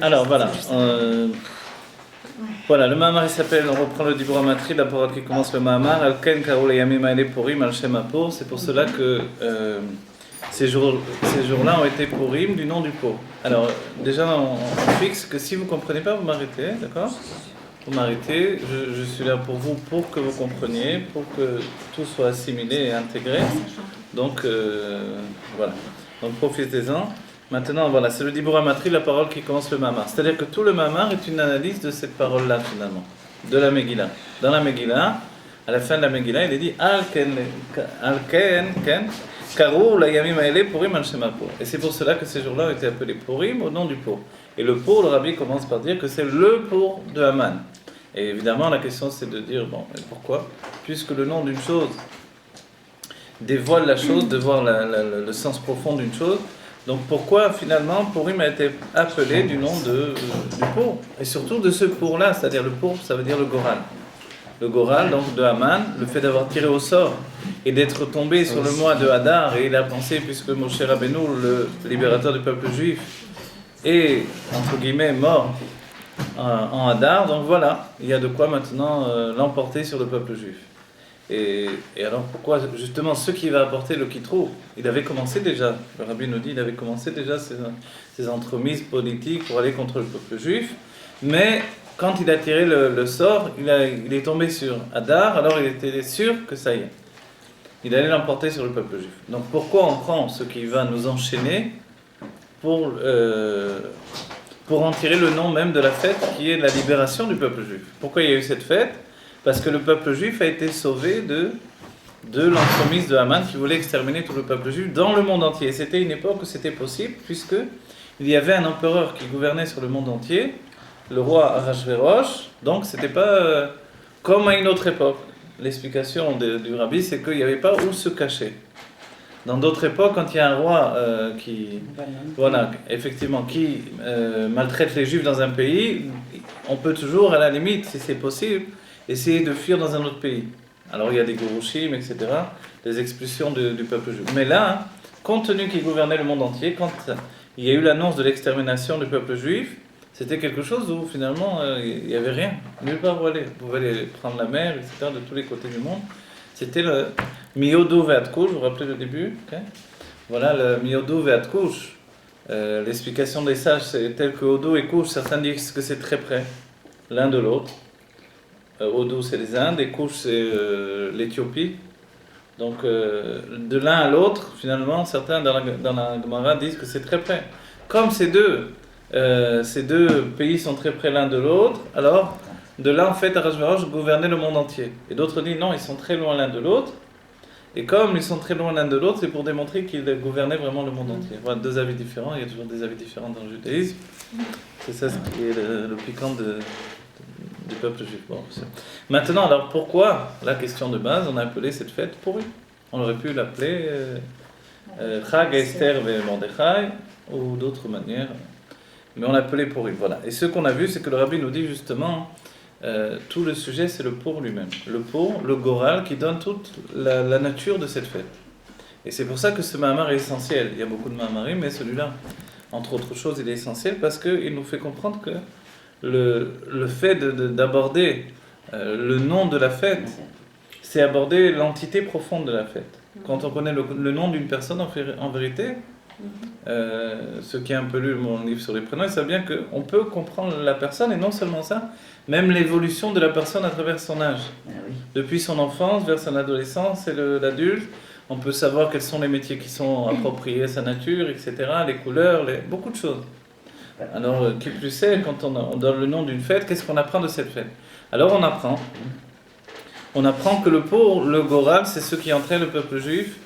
Alors voilà. Voilà, le Mahamar il s'appelle, on reprend le Dibur Amatri, la parole qui commence le Mahamar, Al-Ken Karou Yamim Aele Purim Al-Shem Apur. C'est pour cela que ces jours-là ont été Purim du nom du pot. Alors, déjà, on fixe que si vous ne comprenez pas, vous m'arrêtez, d'accord? Vous m'arrêtez, je suis là pour vous, pour que vous compreniez, pour que tout soit assimilé et intégré. Donc, voilà. Donc, profitez-en. Maintenant, voilà, c'est le Dibur Amatri, la parole qui commence le Mahamar. C'est-à-dire que tout le Mahamar est une analyse de cette parole-là, finalement, de la Megillah. Dans la Megillah, à la fin de la Megillah, il est dit Al-Ken, Karou la Yamim Aele Purim Al-Shem Apur. Et c'est pour cela que ces jours-là ont été appelés Purim au nom du pot. Et le pot, le Rabbi commence par dire que c'est le pot de Haman. Et évidemment, la question c'est de dire, bon, pourquoi? Puisque le nom d'une chose dévoile la chose, dévoile le sens profond d'une chose. Donc pourquoi finalement Purim a été appelé du nom du pot? Et surtout de ce pot-là, c'est-à-dire le pot, ça veut dire le Goral. Le Goral, donc de Haman, le fait d'avoir tiré au sort et d'être tombé sur le mois de Hadar, et il a pensé, puisque Moshe Rabbeinu, le libérateur du peuple juif, est, entre guillemets, mort en Hadar, donc voilà, il y a de quoi maintenant l'emporter sur le peuple juif. Et alors pourquoi justement ce qui va apporter le Kitrou, il avait commencé déjà, le Rabbi nous dit, il avait commencé déjà ses entremises politiques pour aller contre le peuple juif, mais quand il a tiré le sort, il est tombé sur Hadar, alors il était sûr que ça y est, il allait l'emporter sur le peuple juif. Donc pourquoi on prend ce qui va nous enchaîner pour en tirer le nom même de la fête qui est la libération du peuple juif? Pourquoi il y a eu cette fête? Parce que le peuple juif a été sauvé de l'entremise de Haman qui voulait exterminer tout le peuple juif dans le monde entier. Et c'était une époque où c'était possible, puisque il y avait un empereur qui gouvernait sur le monde entier, le roi Ahasverosh. Donc c'était pas comme à une autre époque. L'explication du rabbi, c'est qu'il n'y avait pas où se cacher. Dans d'autres époques, quand il y a un roi qui maltraite les juifs dans un pays, on peut toujours, à la limite, si c'est possible, essayer de fuir dans un autre pays. Alors il y a des gourouchim, etc., des expulsions du peuple juif. Mais là, compte tenu qu'il gouvernait le monde entier, quand il y a eu l'annonce de l'extermination du peuple juif, c'était quelque chose où finalement il n'y avait rien, nulle part où aller. Vous pouvez aller prendre la mer, etc., de tous les côtés du monde. C'était le Miodo Ve'atkouch, vous vous rappelez le début, okay? Voilà le Miodo Ve'atkouch. L'explication des sages, c'est tel que Odo et Kouch, certains disent que c'est très près l'un de l'autre. Odo c'est les Indes et Kouch c'est l'Éthiopie. Donc de l'un à l'autre, finalement, certains dans la Gemara disent que c'est très près. Comme ces deux pays sont très près l'un de l'autre, alors de là en fait Ahasverosh gouvernait le monde entier. Et d'autres disent non, ils sont très loin l'un de l'autre. Et comme ils sont très loin l'un de l'autre, c'est pour démontrer qu'ils gouvernaient vraiment le monde entier. Voilà, deux avis différents, il y a toujours des avis différents dans le judaïsme. C'est ça ce qui est le piquant du peuple juif. Bon, maintenant, alors pourquoi, la question de base, on a appelé cette fête Purim? On aurait pu l'appeler Chag Esther ve Mordechai ou d'autres manières, mais on l'a appelé Purim. Voilà. Et ce qu'on a vu, c'est que le Rabbi nous dit justement, tout le sujet, c'est le pour lui-même. Le pour, le Goral, qui donne toute la nature de cette fête. Et c'est pour ça que ce Mahamar est essentiel. Il y a beaucoup de Mahamarim, mais celui-là, entre autres choses, il est essentiel parce qu'il nous fait comprendre que le fait d'aborder le nom de la fête, c'est aborder l'entité profonde de la fête. Quand on connaît le nom d'une personne, en vérité, ceux qui ont un peu lu mon livre sur les prénoms, ils savent bien qu'on peut comprendre la personne, et non seulement ça, même l'évolution de la personne à travers son âge. Depuis son enfance vers son adolescence et l'adulte, on peut savoir quels sont les métiers qui sont appropriés à sa nature, etc., les couleurs, beaucoup de choses. Alors, qui plus est, quand on donne le nom d'une fête, qu'est-ce qu'on apprend de cette fête? Alors on apprend que le Goral, c'est ce qui entraîne le peuple juif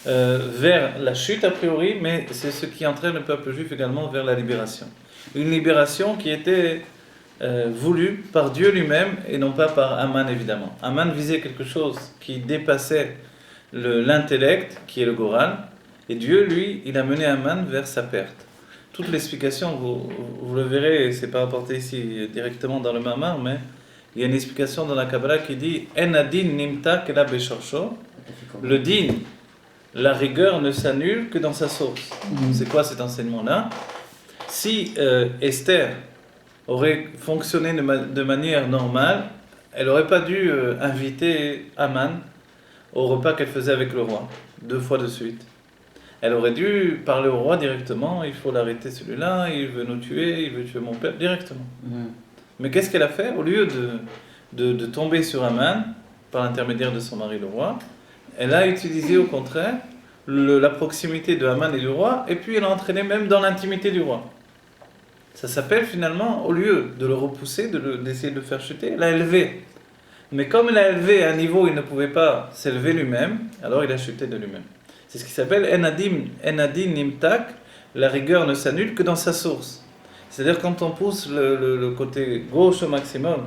vers la chute a priori, mais c'est ce qui entraîne le peuple juif également vers la libération. Une libération qui était voulue par Dieu lui-même et non pas par Haman évidemment. Haman visait quelque chose qui dépassait l'intellect, qui est le Goral, et Dieu, lui, il a mené Haman vers sa perte. Toute l'explication, vous le verrez, c'est pas apporté ici directement dans le Mahamar, mais il y a une explication dans la Kabbalah qui dit En adin nimta kela beshorsho. Le din, la rigueur ne s'annule que dans sa source. C'est quoi cet enseignement-là? si Esther aurait fonctionné de manière normale, elle n'aurait pas dû inviter Haman au repas qu'elle faisait avec le roi, 2 fois de suite. Elle aurait dû parler au roi directement, il faut l'arrêter celui-là, il veut nous tuer, il veut tuer mon père, directement. Mais qu'est-ce qu'elle a fait? Au lieu de tomber sur Haman, par l'intermédiaire de son mari le roi, elle a utilisé au contraire la proximité de Haman et du roi, et puis elle a entraîné même dans l'intimité du roi. Ça s'appelle finalement, au lieu de le repousser, d'essayer de le faire chuter, elle l'a élevé. Mais comme il l'a élevé à un niveau où il ne pouvait pas s'élever lui-même, alors il a chuté de lui-même. C'est ce qui s'appelle Enadin Nimtak, la rigueur ne s'annule que dans sa source. C'est-à-dire quand on pousse le côté gauche au maximum,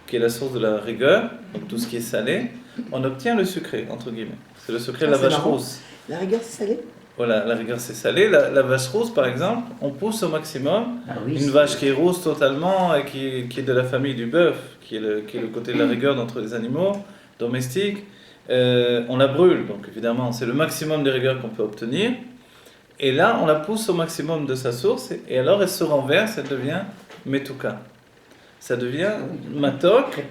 qui est la source de la rigueur, donc tout ce qui est salé, on obtient le sucré, entre guillemets. C'est le secret de la vache rousse. La rigueur, c'est salé? Voilà, la rigueur c'est salé. La vache rousse, par exemple, on pousse au maximum une vache qui est rousse totalement et qui est de la famille du bœuf, qui est le côté de la rigueur d'entre les animaux domestiques. On la brûle, donc évidemment c'est le maximum de rigueur qu'on peut obtenir. Et là, on la pousse au maximum de sa source et alors elle se renverse, elle devient metuka. Ça devient matok,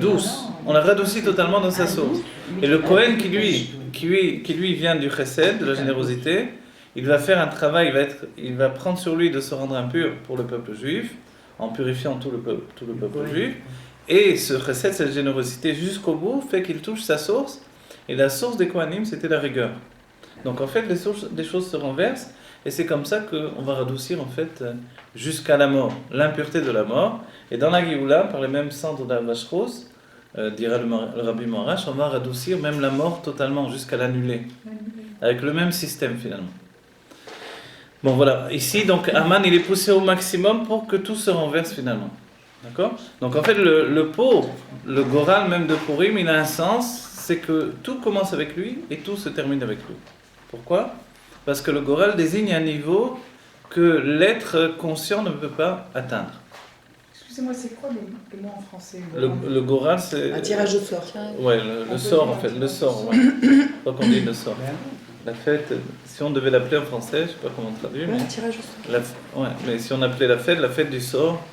douce. On la radoucit totalement dans sa source. Et le Kohen qui lui vient du chesed, de la générosité, il va faire un travail, il va prendre sur lui de se rendre impur pour le peuple juif, en purifiant tout le peuple juif. Et ce chesed, cette générosité jusqu'au bout, fait qu'il touche sa source. Et la source des Kohanim, c'était la rigueur. Donc en fait, les choses se renversent. Et c'est comme ça qu'on va radoucir en fait jusqu'à la mort, l'impureté de la mort. Et dans la Géoula, par les mêmes cendres de la vache rose, dira le Rabbi Morash, on va radoucir même la mort totalement, jusqu'à l'annuler. Avec le même système finalement. Bon voilà, ici donc Haman il est poussé au maximum pour que tout se renverse finalement. D'accord? Donc en fait le pot, le Goral même de Purim, il a un sens, c'est que tout commence avec lui et tout se termine avec lui. Pourquoi? Parce que le Goral désigne un niveau que l'être conscient ne peut pas atteindre. Excusez-moi, c'est quoi les mots en français? Le Goral, c'est... Un tirage au sort. Ouais, le sort en fait, le sort, ouais. Pas qu'on dit le sort. La fête, si on devait l'appeler en français, je ne sais pas comment traduire, mais... Un tirage au sort. Ouais, mais si on appelait la fête du sort,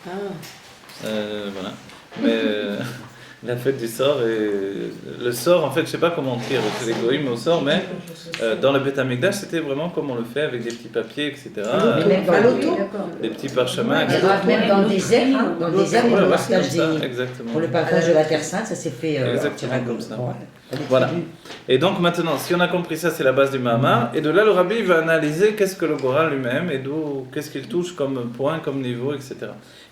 voilà. Mais la fête du sort, et le sort, en fait, je ne sais pas comment dire, c'est l'égoïsme au sort, mais dans le Beth Amikdash, c'était vraiment comme on le fait avec des petits papiers, etc. Des petits parchemins, etc. Même dans des airs, pour le partage exactement. pour le partage de la Terre Sainte, ça s'est fait exactement comme ça. Voilà. Et donc maintenant, si on a compris ça, c'est la base du Mahamar. Et de là, le Rabbi va analyser qu'est-ce que le Goral lui-même et qu'est-ce qu'il touche comme point, comme niveau, etc.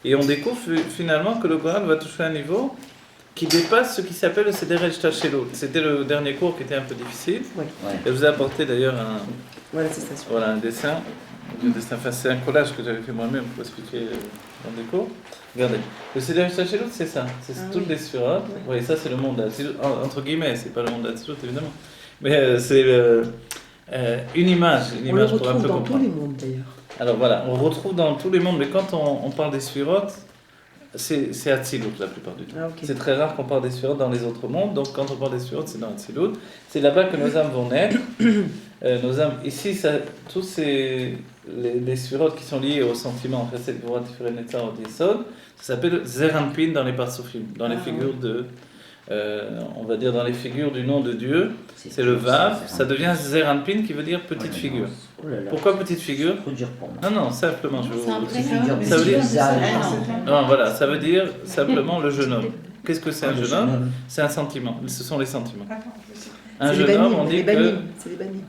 Et on découvre finalement que le Goral va toucher un niveau qui dépasse ce qui s'appelle le Seder Eshtachelut. C'était le dernier cours qui était un peu difficile. Oui. Et je vous ai apporté d'ailleurs un dessin. Enfin, c'est un collage que j'avais fait moi-même pour expliquer dans des cours. Regardez, le Seder Eshtachelut, c'est ça. C'est toutes les sphirotes. Vous voyez, ça c'est le monde d'Atsilut, entre guillemets, c'est pas le monde d'Atsilut évidemment. Mais c'est une image On le pour un retrouve peu dans comprendre. tous les mondes d'ailleurs. Alors voilà, on retrouve dans tous les mondes, mais quand on parle des sphirotes, c'est Atsilut la plupart du temps. Ah, okay. C'est très rare qu'on parle des sphirotes dans les autres mondes, donc quand on parle des sphirotes, c'est dans Atsilut. C'est là-bas que nos âmes vont naître. Nos âmes, ici, tous les sphirotes qui sont liés aux sentiments, Chesed, Gvura, Tiferet, Netzar, Od Yesod, ça s'appelle Zeranpin dans les Parsufim, dans les figures de... on va dire dans les figures du nom de Dieu, c'est le Vav, ça devient Zeranpin qui veut dire petite figure. Pourquoi petite figure? Trop dur pour moi. Non, simplement, je vais vous Figure ça veut dire... de Non, voilà, ça veut dire simplement le jeune homme. Qu'est-ce que c'est un jeune homme? C'est un sentiment, ce sont les sentiments. Un jeune homme, on dit que... C'est les banim.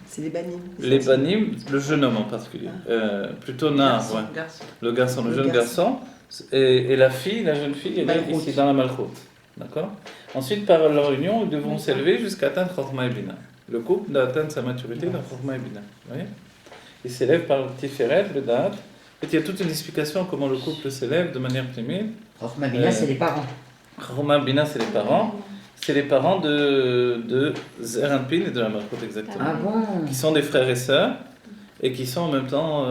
C'est les banim. Les banim, le jeune homme en particulier. Plutôt nar, ouais. Le garçon, le jeune garçon. Et la fille, la jeune fille, elle est ici dans la Malchut. D'accord? Ensuite, par leur union, ils devront s'élever jusqu'à atteindre Chokhmah et Bina. Le couple doit atteindre sa maturité dans Chokhmah et Bina. Vous voyez? Il s'élève par le Tiferet, le Da'at. En fait, il y a toute une explication comment le couple s'élève de manière primée. Chokhmah Bina, c'est les parents. Chokhmah et Bina, c'est les parents. C'est les parents de Zeranpin et de la Malchut, exactement. Ah bon? Qui sont des frères et sœurs. Et qui sont en même temps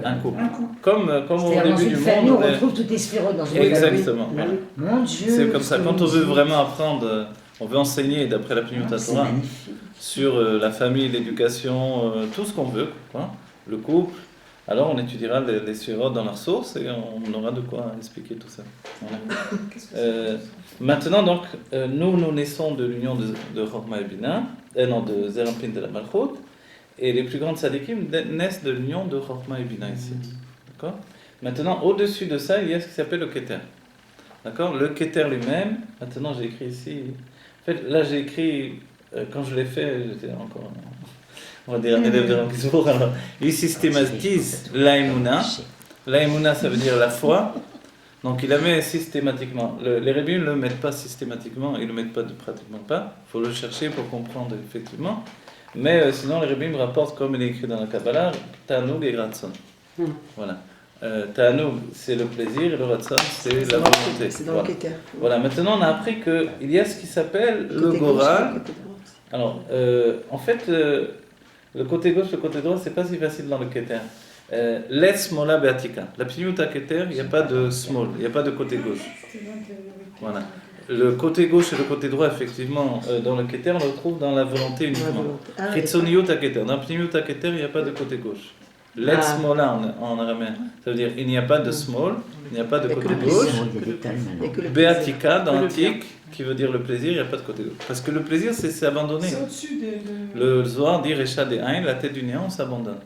un couple. Comme au début du famille, monde. on retrouve toutes les sphirotes dans une Exactement. famille. Mon Dieu! C'est comme ça. Quand on veut vraiment apprendre, on veut enseigner d'après la Pnimiut Torah sur la famille, l'éducation, tout ce qu'on veut, quoi. Le couple, alors on étudiera les sphérot dans leurs sources et on aura de quoi expliquer tout ça. Voilà. Qu'est-ce que c'est Maintenant, donc, nous naissons de l'union de Chorma et Bina, non, de Zerampin de la Malchut, et les plus grandes sadikim naissent de l'union de Chorma et Bina ici. D'accord ? Maintenant, au-dessus de ça, il y a ce qui s'appelle le Keter. D'accord ? Le Keter lui-même, maintenant j'ai écrit ici. En fait, là j'ai écrit, quand je l'ai fait, j'étais encore, on va dire, un élève de Rampizbourg. Alors, il systématise l'Aïmouna. L'Aïmouna, ça veut dire la foi. Donc il la met systématiquement. Les rabbins ne le mettent pas systématiquement, ils ne le mettent pas pratiquement pas. Il faut le chercher pour comprendre effectivement. Mais sinon, les rabbins rapportent, comme il est écrit dans la Kabbalah, Ta'anoug et Ratson. Voilà. Ta'anoug, c'est le plaisir, et le Ratson, c'est la volonté. C'est dans voilà. le Keter. Voilà, maintenant on a appris qu'il y a ce qui s'appelle le Côté gauche, Goral. côté droit. Alors, en fait, le côté gauche, le côté droit, c'est pas si facile dans le Keter. Les smola beatika. La pniuta Keter, il n'y a pas de small, il n'y a pas de côté gauche. Voilà. Le côté gauche et le côté droit, effectivement, dans le Keter, on le retrouve dans la volonté uniquement. Chitsoniuta Keter. Dans pniuta Keter, il n'y a pas de côté gauche. Let smola en araméen. Ça veut dire il n'y a pas de small, il n'y a pas de côté gauche. Beatika dans l'antique, qui veut dire le plaisir, il n'y a pas de côté gauche. Parce que le plaisir, c'est s'abandonner. C'est au-dessus de... Le Zohar dit Recha des Ain, la tête du néant, on s'abandonne.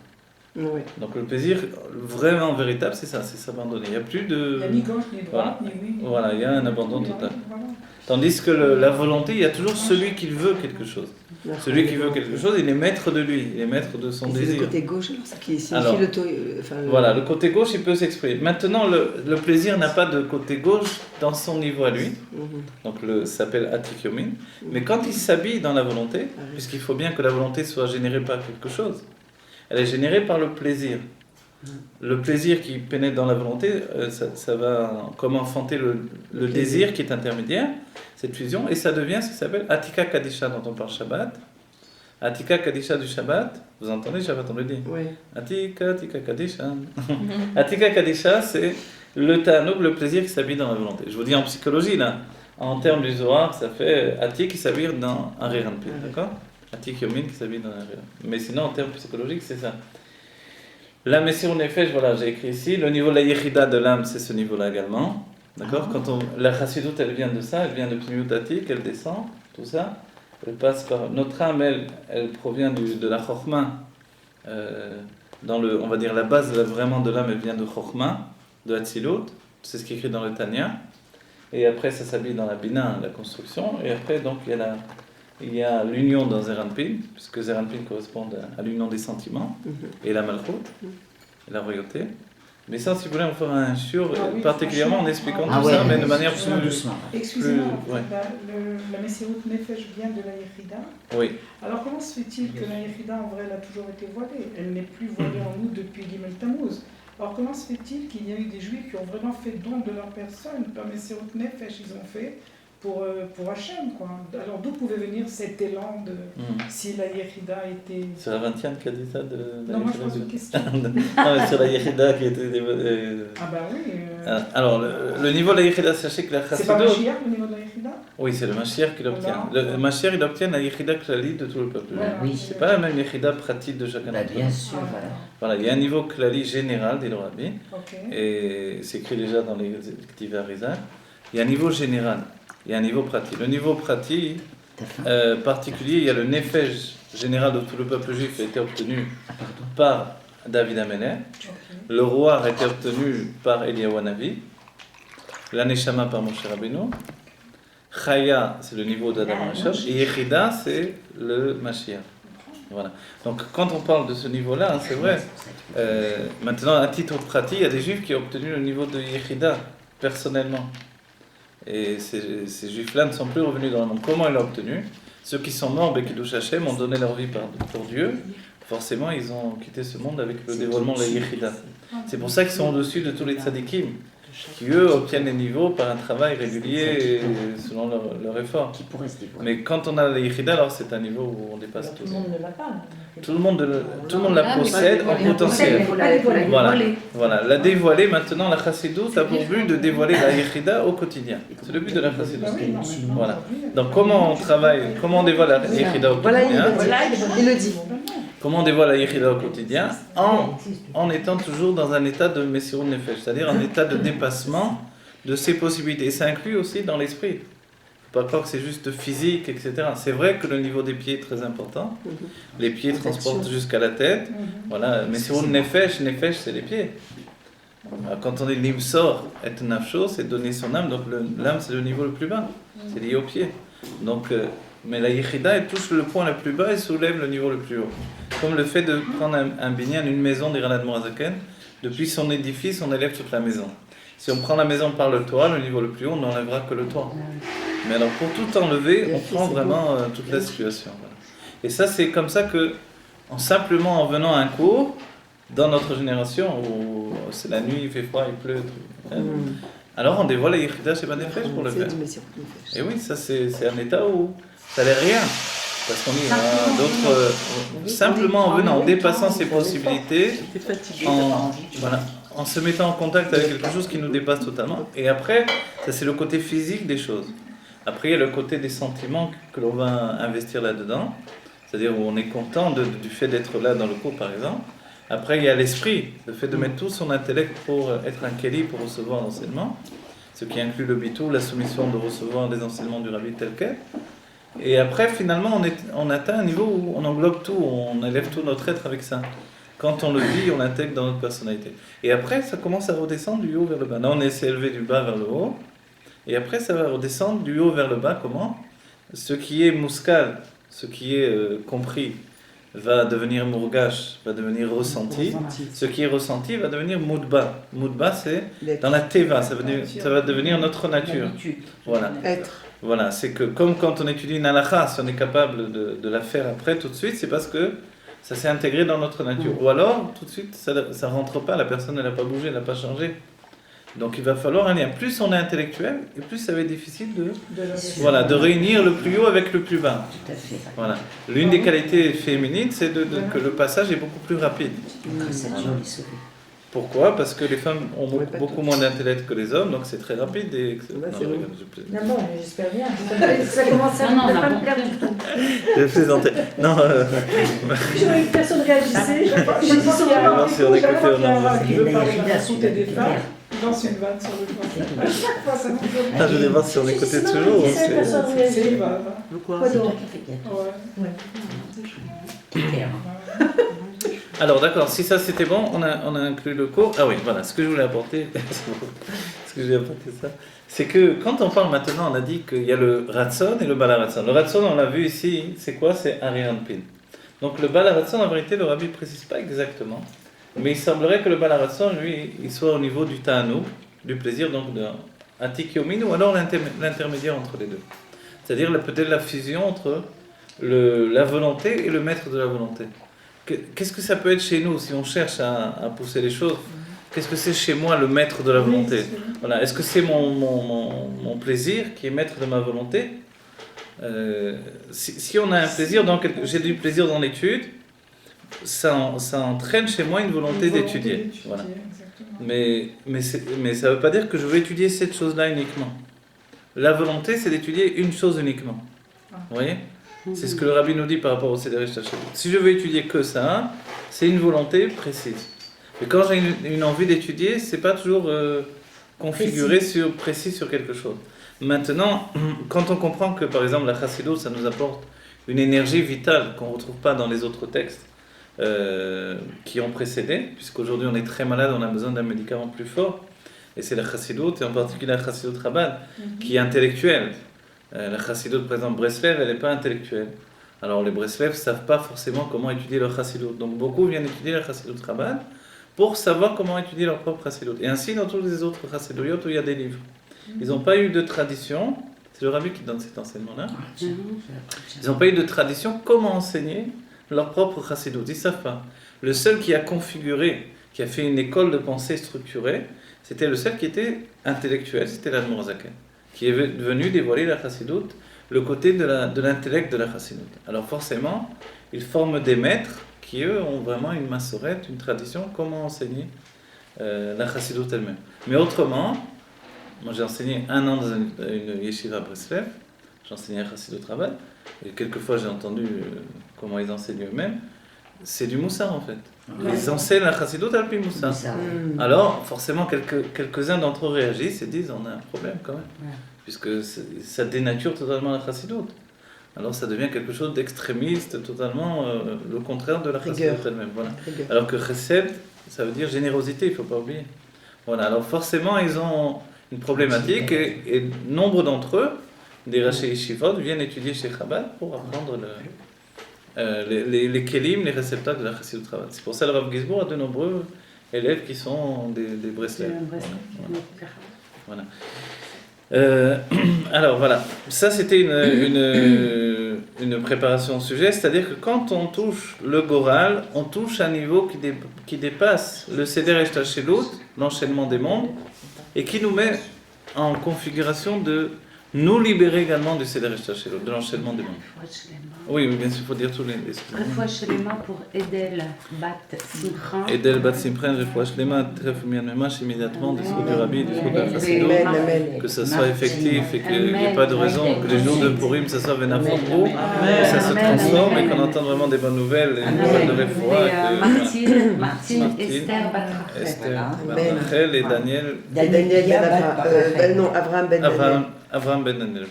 Oui. Donc le plaisir vraiment véritable, c'est ça, c'est s'abandonner. Il n'y a plus de... Il n'y a ni gauche, ni droite, ni oui. Ni voilà, il y a un abandon total. Voilà. Tandis que la volonté, il y a toujours celui qui veut quelque chose. Celui qui veut quelque chose, il est maître de lui, il est maître de son C'est désir. le côté gauche, alors, ce qui signifie Alors, Voilà, le côté gauche, il peut s'exprimer. Maintenant, le plaisir n'a pas de côté gauche dans son niveau à lui. Donc, ça s'appelle Atik Yomin. Mais quand il s'habille dans la volonté, puisqu'il faut bien que la volonté soit générée par quelque chose, elle est générée par le plaisir. Le plaisir qui pénètre dans la volonté, ça va comme enfanter le désir qui est intermédiaire, cette fusion, et ça devient ce qui s'appelle Atika Kadisha dont on parle Shabbat. Atika Kadisha du Shabbat, vous entendez Shabbat, on le dit. Oui. Atika Kadisha. Atika Kadisha, c'est le ta'anoug, le plaisir qui s'habille dans la volonté. Je vous dis en psychologie, là, en termes du Zohar, ça fait Atik qui s'habille dans un Reranpin, d'accord ? Atik Yomin qui s'habille dans un Reranpin. Mais sinon, en termes psychologiques, c'est ça. La Messir Nefesh, voilà, j'ai écrit ici. Le niveau de la Yechida de l'âme, c'est ce niveau-là également. D'accord ? La Chassidut, elle vient de ça, elle vient de Pnimiut Atik, elle descend, tout ça. Elle passe par. Notre âme, elle provient de la Chokhmah. On va dire la base vraiment de l'âme, elle vient de Chokhmah, de Hatzilut. C'est ce qui est écrit dans le Tanya. Et après, ça s'habille dans la Bina, la construction. Et après, donc, il y a l'union dans Zeranpin, puisque Zeranpin correspond à l'union des sentiments, et la Malchut, et la royauté. Mais ça, si vous voulez, on fera un sur, particulièrement en expliquant tout ça, mais de manière plus doucement. Excusez-moi, ouais. la Messirut Nefesh vient de la Yechida. Oui. Alors comment se fait-il que la Yechida, en vrai, elle a toujours été voilée? Elle n'est plus voilée en nous depuis Gimel Tammuz. Alors comment se fait-il qu'il y a eu des Juifs qui ont vraiment fait don de leur personne? Par Messirut Nefesh, ils ont fait pour Hachem, quoi. Alors d'où pouvait venir cet élan de si la Yechida était... C'est la 20e qui a dit ça de Non, moi je pose une question. Non, mais sur la Yechida qui était... Ah bah oui. Alors, le niveau de la Yechida, sachez que la Chassidut... C'est pas Mashiach le niveau de la Yechida? Oui, c'est le Mashiach qui l'obtient. Voilà. Le Mashiach, il obtient la Yechida klali de tout le peuple. Voilà. Oui. C'est pas la même Yechida pratique de chacun d'entre eux. Bien sûr, voilà. Voilà, il y a un niveau klali général, dit le Rabbi, Ok. et c'est écrit déjà dans les Ktivei Arizal. Il y a un niveau général, il y a un niveau pratique. Le niveau pratique particulier, il y a le nefesh général de tout le peuple juif qui a été obtenu par David Amelech. Le roi a été obtenu par Eliyahu Hanavi. La Neshama par Moshe Rabbeinu. Chaya, c'est le niveau d'Adam Rishon. Et Yechida, c'est le Mashiach. Voilà. Donc quand on parle de ce niveau-là, hein, c'est vrai. Maintenant, à titre pratique, il y a des juifs qui ont obtenu le niveau de Yechida personnellement. Et ces juifs-là ne sont plus revenus dans le monde. Comment ils l'ont obtenu? Ceux qui sont morts, Bekiddush Hashem, ont donné leur vie pour Dieu. Forcément, ils ont quitté ce monde avec le dévoilement de la Yechida. C'est pour ça qu'ils sont au-dessus de tous les tzadikim, qui eux obtiennent les niveaux par un travail régulier et selon leur effort. Mais quand on a la Yechida, alors c'est un niveau où on dépasse tout. Tout le monde ne l'a pas. Tout le monde la possède en potentiel. Voilà. La dévoiler maintenant, la Chassidut a pour but de dévoiler la Yechida au quotidien. C'est le but de la Chassidut. Voilà. Donc comment on travaille, comment on dévoile la Yechida au quotidien? Il le dit. Comment on dévoile la Yechida au quotidien? En étant toujours dans un état de Messirut Nefesh, c'est-à-dire un état de dépassement de ses possibilités. Et ça inclut aussi dans l'esprit. Il ne faut pas croire que c'est juste physique, etc. C'est vrai que le niveau des pieds est très important. Les pieds transportent jusqu'à la tête. Voilà, Messirut Nefesh, Nefesh c'est les pieds. Quand on dit l'imsor et nafsho, c'est donner son âme, donc l'âme c'est le niveau le plus bas, c'est lié aux pieds. Donc, mais la Yechida, elle touche le point le plus bas et soulève le niveau le plus haut. Comme le fait de prendre un binyan, une maison des Ranad Morazaken, depuis son édifice, on élève toute la maison. Si on prend la maison par le toit, le niveau le plus haut, on n'enlèvera que le toit. Mais alors pour tout enlever, on prend vraiment toute la situation. Voilà. Et ça, c'est comme ça que, simplement en venant à un cours, dans notre génération, où c'est la nuit, il fait froid, il pleut, alors on dévoile la Yechida chez Banefesh pour le faire. Et oui, ça c'est un état où ça n'est rien. Parce qu'on est à d'autres. Simplement en venant, en dépassant ses possibilités, en se mettant en contact avec quelque chose qui nous dépasse totalement. Et après, ça c'est le côté physique des choses. Après, il y a le côté des sentiments que l'on va investir là-dedans. C'est-à-dire où on est content du fait d'être là dans le cours, par exemple. Après, il y a l'esprit, le fait de mettre tout son intellect pour être un kéli, pour recevoir l'enseignement, ce qui inclut le bitou, la soumission de recevoir les enseignements du rabbi tel quel. Et après, finalement, on atteint un niveau où on englobe tout, on élève tout notre être avec ça. Quand on le vit, on l'intègre dans notre personnalité. Et après, ça commence à redescendre du haut vers le bas. Là, on s'est élevé du bas vers le haut. Et après, ça va redescendre du haut vers le bas. Comment? Ce qui est mouskal, ce qui est compris, va devenir mourgash, va devenir ressenti. Ce qui est ressenti va devenir moudba. Moudba, c'est dans la teva, ça va devenir notre nature. Voilà. Être. Voilà, c'est que comme quand on étudie une halakha, si on est capable de la faire après tout de suite, c'est parce que ça s'est intégré dans notre nature. Ou alors, tout de suite, ça ne rentre pas, la personne n'a pas bougé, elle n'a pas changé. Donc il va falloir un lien. Plus on est intellectuel, et plus ça va être difficile de réunir le plus haut avec le plus bas. Tout à fait. Voilà. L'une des qualités féminines, c'est que le passage est beaucoup plus rapide. Grâce à Dieu, on est sauvés. Pourquoi? Parce que les femmes ont beaucoup moins d'intellect que les hommes, donc c'est très rapide. Et... Non, bon, j'espère bien. Ça commence à ne pas me plaire du tout. Je plaisantais. Non. J'aurais eu personne réagissait. J'ai dit qui veut parler de la santé des femmes. Lance une vanne sur le toit. À chaque fois, ça nous fait. Je vais voir si on écoutait toujours. C'est une vanne. Quoi? C'est toi qui fais gaffe. Ouais. Claire. Alors d'accord, si ça c'était bon, on a inclus le cours. Ah oui, voilà, ce que je voulais apporter, c'est que quand on parle maintenant, on a dit qu'il y a le ratson et le balaratson. Le ratson, on l'a vu ici, c'est quoi? C'est Arianpin. Donc le balaratson, en vérité, le rabbi ne précise pas exactement, mais il semblerait que le balaratson, lui, il soit au niveau du ta'anoug, du plaisir, donc de atikyomin, ou alors l'intermédiaire entre les deux. C'est-à-dire peut-être la fusion entre la volonté et le maître de la volonté. Qu'est-ce que ça peut être chez nous si on cherche à pousser les choses? Qu'est-ce que c'est chez moi le maître de la volonté? Voilà. Est-ce que c'est mon plaisir qui est maître de ma volonté? Si on a un plaisir, j'ai du plaisir dans l'étude, ça entraîne chez moi une volonté d'étudier. Voilà. Mais ça ne veut pas dire que je veux étudier cette chose-là uniquement. La volonté, c'est d'étudier une chose uniquement. Vous voyez? C'est ce que le rabbi nous dit par rapport au Seder Hashtachalut. Si je veux étudier que ça, c'est une volonté précise. Et quand j'ai une envie d'étudier, c'est pas toujours configuré précis sur quelque chose. Maintenant, quand on comprend que par exemple la Chassidut, ça nous apporte une énergie vitale qu'on ne retrouve pas dans les autres textes qui ont précédé, puisqu'aujourd'hui on est très malade, on a besoin d'un médicament plus fort, et c'est la Chassidut, et en particulier la Chassidut Chabad, qui est intellectuelle. La Chassidut, par exemple, Breslev, elle n'est pas intellectuelle. Alors les Breslev ne savent pas forcément comment étudier leur Chassidut. Donc beaucoup viennent étudier la Chassidut Chabad pour savoir comment étudier leur propre Chassidut. Et ainsi dans tous les autres Chassiduyot où il y a des livres. Ils n'ont pas eu de tradition, c'est le rabbi qui donne cet enseignement-là. Ils n'ont pas eu de tradition comment enseigner leur propre Chassidut. Ils ne savent pas. Le seul qui a configuré, qui a fait une école de pensée structurée, c'était le seul qui était intellectuel, c'était l'Admor Zaken, qui est venu dévoiler la Chassidut, le côté de l'intellect de la Chassidut. Alors forcément, ils forment des maîtres qui, eux, ont vraiment une massorette, une tradition, comment enseigner la Chassidut elle-même. Mais autrement, moi j'ai enseigné 1 an dans une yeshiva à Breslev, j'ai enseigné la Chassidut Chabad, et quelquefois j'ai entendu comment ils enseignent eux-mêmes. c'est du moussar en fait. Ils enseignent la chassidoute al pi moussar. Ça. Alors, forcément, quelques-uns d'entre eux réagissent et disent on a un problème quand même, Ouais. puisque ça dénature totalement la chassidoute. Alors ça devient quelque chose d'extrémiste, totalement le contraire de la Rigueur. chassidoute elle-même. Voilà. Rigueur. Alors que chesed, ça veut dire générosité, il ne faut pas oublier. Voilà, alors forcément, ils ont une problématique et nombre d'entre eux, des rachis yeshivot, viennent étudier chez Chabad pour apprendre les kelim, les réceptacles de la chassidut Chabad. C'est pour ça que le Rav Gizbour a de nombreux élèves qui sont des Breslev. Voilà. Alors voilà, ça c'était une préparation au sujet, c'est-à-dire que quand on touche le Goral, on touche un niveau qui dépasse le Seder Eshtachelut, l'enchaînement des mondes, et qui nous met en configuration de nous libérer également du Seder Eshtachelut, de l'enchaînement des mondes. Oui, bien sûr, il faut dire tous les... Refoua Shlema pour Edel Bat Simcha. Edel Bat Simcha, Refoua Shlema, Trefoumian Memash, immédiatement, du scout du Rabbi, du scout de la Chassidut, Amen, amen. que ça soit effectif et qu'il n'y ait pas de raison que les jours de Purim, ça soit Venafotro, que ça se transforme et qu'on entende vraiment des bonnes nouvelles, des nouvelles de Refoua. Martine, Esther Bat Rachel. Esther, Amen. Rachel et Daniel, Et Daniel Ben Avraham. Non, Avraham Ben Daniel. Avraham Ben Daniel.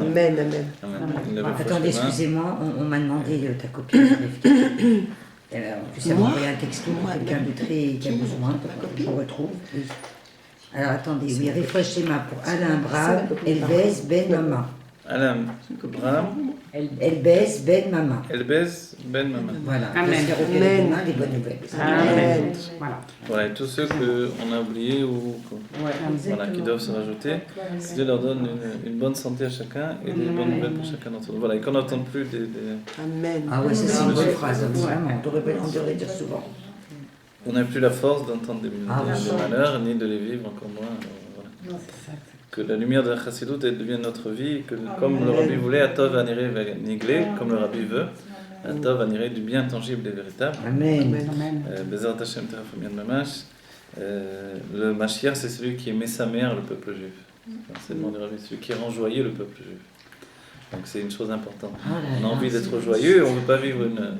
Amen, amen. Attendez, excusez-moi, on m'a demandé ta copie. En plus, elle m'a envoyé un texto, quelqu'un de très qui a besoin, je retrouve. Oui. Alors attendez, oui, Refresh Shema pour Alain Brave, Elbez Ben Mama. Alain Braham, Elbez Ben Mama. Elbez Ben Mama. Voilà, Amen. j'espère au pied de demain des bonnes nouvelles. Amen. Voilà. Voilà, et tous ceux qu'on a oubliés ou voilà, qui doivent se rajouter, que Dieu leur donne une bonne santé à chacun et des bonnes nouvelles pour chacun d'entre nous. Voilà, et qu'on n'entende plus des... Amen. Ah ouais, ça c'est une bonne phrase, vraiment, on devrait dire souvent. On n'a plus la force d'entendre des Ah, malheurs, ni de les vivre encore moins. Voilà. Que la lumière de la chassidoute elle devienne notre vie, que comme le Rabbi voulait, Atov Aniré Niglé, comme le Rabbi veut, Atov Aniré du bien tangible et véritable. Amen. Bezrat Hashem Terafamian Mamash. Le Mashiach, c'est celui qui aimait sa mère, le peuple juif. C'est le nom du Rabbi, celui qui rend joyeux le peuple juif. Donc c'est une chose importante. On a envie d'être joyeux et on ne veut pas vivre une...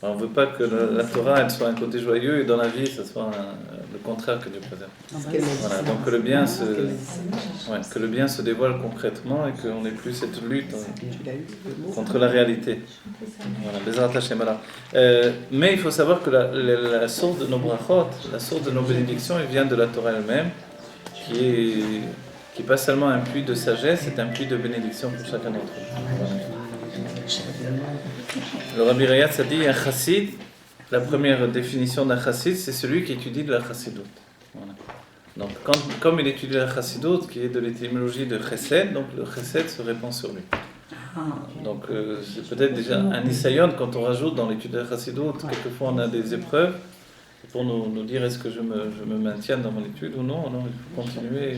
On ne veut pas que la Torah elle soit un côté joyeux et dans la vie, ce soit le contraire que Dieu préserve. Voilà, donc que le bien se dévoile concrètement et qu'on n'ait plus cette lutte contre la réalité. Voilà, Bezrat Hashem, voilà. Mais il faut savoir que la source de nos brachot, la source de nos bénédictions, elle vient de la Torah elle-même, qui n'est pas seulement un puits de sagesse, c'est un puits de bénédiction pour chacun d'entre nous. Voilà. Le Rabbi Rayatz a dit un chassid, la première définition d'un chassid, c'est celui qui étudie de la chassidoute. Voilà. Donc, comme il étudie la chassidoute, qui est de l'étymologie de chesed, donc le chesed se répand sur lui. Donc, c'est peut-être déjà un isayon quand on rajoute dans l'étude de la chassidoute, quelquefois on a des épreuves pour nous dire est-ce que je me maintiens dans mon étude ou non, il faut continuer.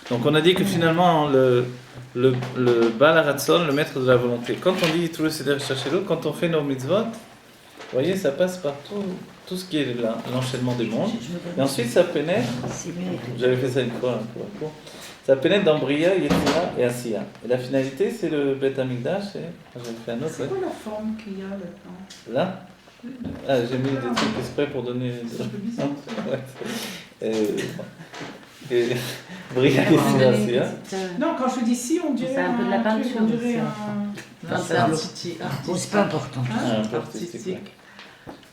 Donc on a dit que finalement le Baal HaRatzon, le maître de la volonté, quand on dit tout le Seder Eshtachelut, quand on fait nos mitzvot, vous voyez, ça passe par tout ce qui est l'enchaînement des mondes, et ensuite ça pénètre, j'avais fait ça une fois pour un cours, ça pénètre dans Bria, Yetzira et Asiya. Et la finalité c'est le Bet Hamikdash, j'avais fait un autre. C'est quoi la forme qu'il y a là-dedans? Là j'ai mis des trucs exprès pour donner... Et Bria, Yetzira, Asiya. Non, quand je dis si, on dirait C'est un peu de la peinture, on dirait c'est un... Bon, c'est pas important. Un peu artistique.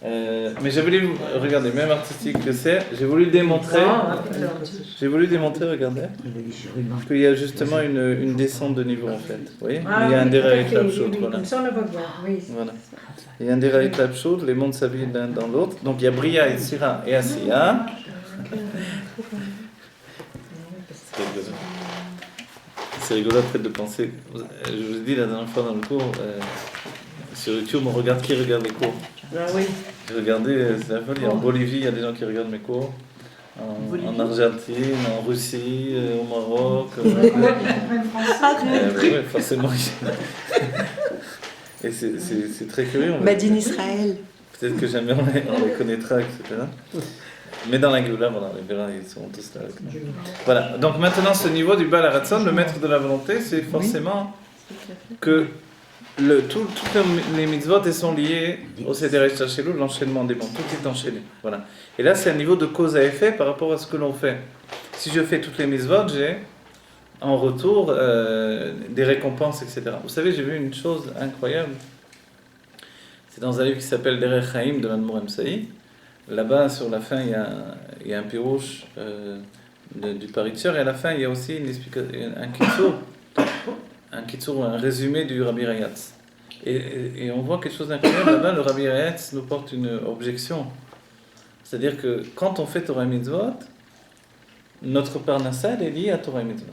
Mais j'ai voulu, regardez, même artistique que c'est, j'ai voulu démontrer, regardez, qu'il y a justement une descente de niveau en fait. Vous voyez, il y a un déraillé Klapshot, voilà. Comme ça on le va voir, oui. Voilà. Il y a un déraillé Klapshot, les mondes s'habillent l'un dans l'autre. Donc il y a Bria, Yetzira et Asiya. C'est rigolo après de penser. Je vous ai dit la dernière fois dans le cours, sur YouTube, on regarde qui regarde les cours. Ah oui. J'ai regardé, c'est la folie. En Bolivie, il y a des gens qui regardent mes cours. En Argentine, en Russie, au Maroc. Oui, forcément. Et c'est très curieux. Made in Israël. Peut-être que jamais on les connaîtra, etc. Mais dans la Géoula, voilà, les Béla, ils sont tous là avec nous. Voilà, donc maintenant ce niveau du Baal HaRatzon, le maître de la volonté, c'est forcément que toutes les mitzvot, elles sont liées au Seder Hashtalshelut, l'enchaînement des mondes, tout est enchaîné. Voilà. Et là, c'est un niveau de cause à effet par rapport à ce que l'on fait. Si je fais toutes les mitzvot, j'ai en retour des récompenses, etc. Vous savez, j'ai vu une chose incroyable. C'est dans un livre qui s'appelle Derech Chaim de l'Admor Emsaï. Là-bas, sur la fin, il y a un pirouche du Paritcher, et à la fin, il y a aussi un kitsur, un résumé du Rabbi Rayatz. Et on voit quelque chose d'incroyable. Là-bas, le Rabbi Rayatz nous porte une objection. C'est-à-dire que quand on fait Torah et Mitzvot, notre parnassa est liée à Torah et Mitzvot.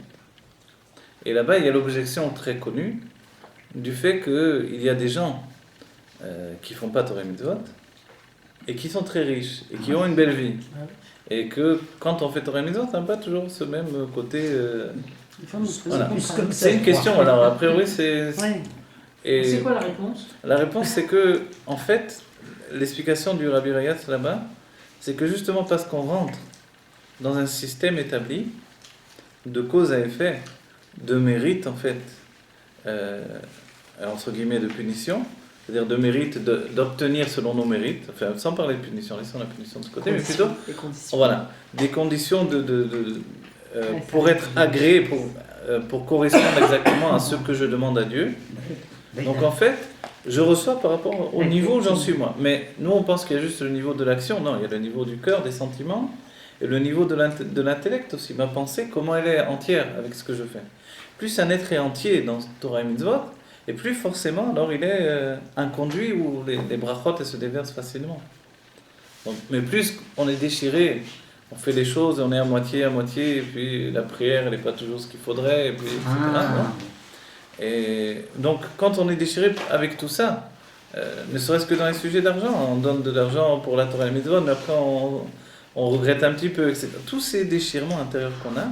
Et là-bas, il y a l'objection très connue du fait qu'il y a des gens qui ne font pas Torah et Mitzvot et qui sont très riches et qui ont une belle vie. Et que quand on fait Torah et Mitzvot, on n'a pas toujours ce même côté. Voilà. C'est une question. Alors, a priori, c'est. Ouais. Et c'est quoi la réponse? La réponse, c'est que, en fait, l'explication du Rabbi Rayatz là-bas, c'est que justement parce qu'on rentre dans un système établi de cause à effet, de mérite, en fait, entre guillemets, de punition, c'est-à-dire de mérite, d'obtenir selon nos mérites, enfin, sans parler de punition, laissons la punition de ce côté, mais plutôt, voilà, des conditions pour être agréé, pour correspondre exactement à ce que je demande à Dieu. Donc en fait, je reçois par rapport au niveau où j'en suis moi. Mais nous, on pense qu'il y a juste le niveau de l'action. Non, il y a le niveau du cœur, des sentiments, et le niveau de l'intellect aussi. Ma pensée, comment elle est entière avec ce que je fais. Plus un être est entier dans Torah et Mitzvot, et plus forcément, alors il est un conduit où les brachot elles se déversent facilement. Donc, mais plus on est déchiré, on fait les choses, on est à moitié, et puis la prière, elle n'est pas toujours ce qu'il faudrait, et puis, etc. Non. Et donc, quand on est déchiré avec tout ça, ne serait-ce que dans les sujets d'argent, on donne de l'argent pour la Torah et Mitzvot, mais après on regrette un petit peu, etc. Tous ces déchirements intérieurs qu'on a,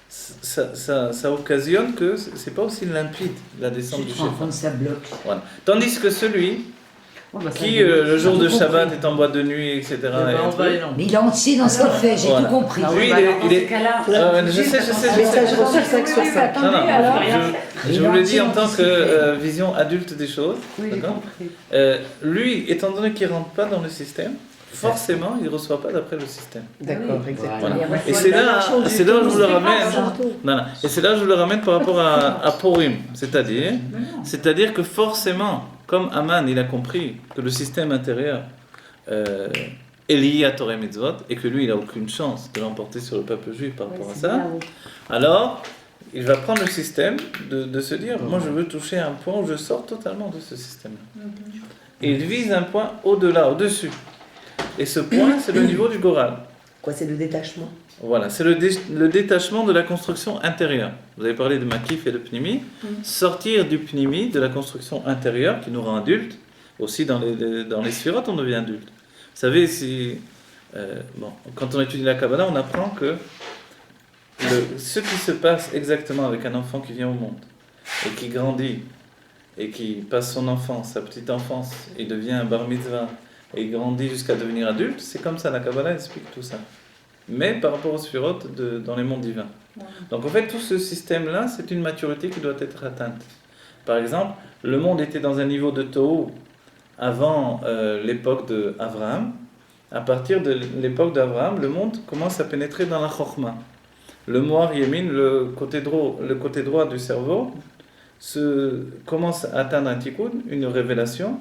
ça occasionne que c'est pas aussi limpide la descente du Shephan. Ça bloque. Voilà. Tandis que celui qui, le jour de Shabbat, est en boîte de nuit, etc. Mais il est entier dans ce qu'il fait, j'ai tout compris. Lui, il est. Je sais. Message reçu 5 sur 5. Je vous le dis en tant que vision adulte des choses. Oui, j'ai compris. Lui, étant donné qu'il ne rentre pas dans le système, forcément, il ne reçoit pas d'après le système. D'accord, exactement. Voilà. Et c'est là où je vous le ramène. Et c'est là où je vous le ramène par rapport à Purim. C'est-à-dire que forcément, comme Aman, il a compris que le système intérieur est lié à Torah et Mitzvot, et que lui, il n'a aucune chance de l'emporter sur le peuple juif par rapport à ça, alors il va prendre le système de se dire, moi je veux toucher un point où je sors totalement de ce système-là. Et il vise un point au-delà, au-dessus. Et ce point, c'est le niveau du Goral. Quoi, c'est le détachement? Voilà, c'est le détachement de la construction intérieure. Vous avez parlé de Makif et de Pnimi. Sortir du Pnimi, de la construction intérieure qui nous rend adultes. Aussi dans les sphirotes, on devient adulte. Vous savez, quand on étudie la Kabbalah, on apprend que ce qui se passe exactement avec un enfant qui vient au monde et qui grandit et qui passe son enfance, sa petite enfance, et devient un bar mitzvah et grandit jusqu'à devenir adulte, c'est comme ça, la Kabbalah explique tout ça. Mais par rapport aux sphirotes dans les mondes divins. Donc en fait, tout ce système-là, c'est une maturité qui doit être atteinte. Par exemple, le monde était dans un niveau de Tohu avant l'époque d'Abraham. À partir de l'époque d'Abraham, le monde commence à pénétrer dans la Chokhmah. Le Moar Yemin, le côté droit du cerveau, commence à atteindre un tikkun, une révélation.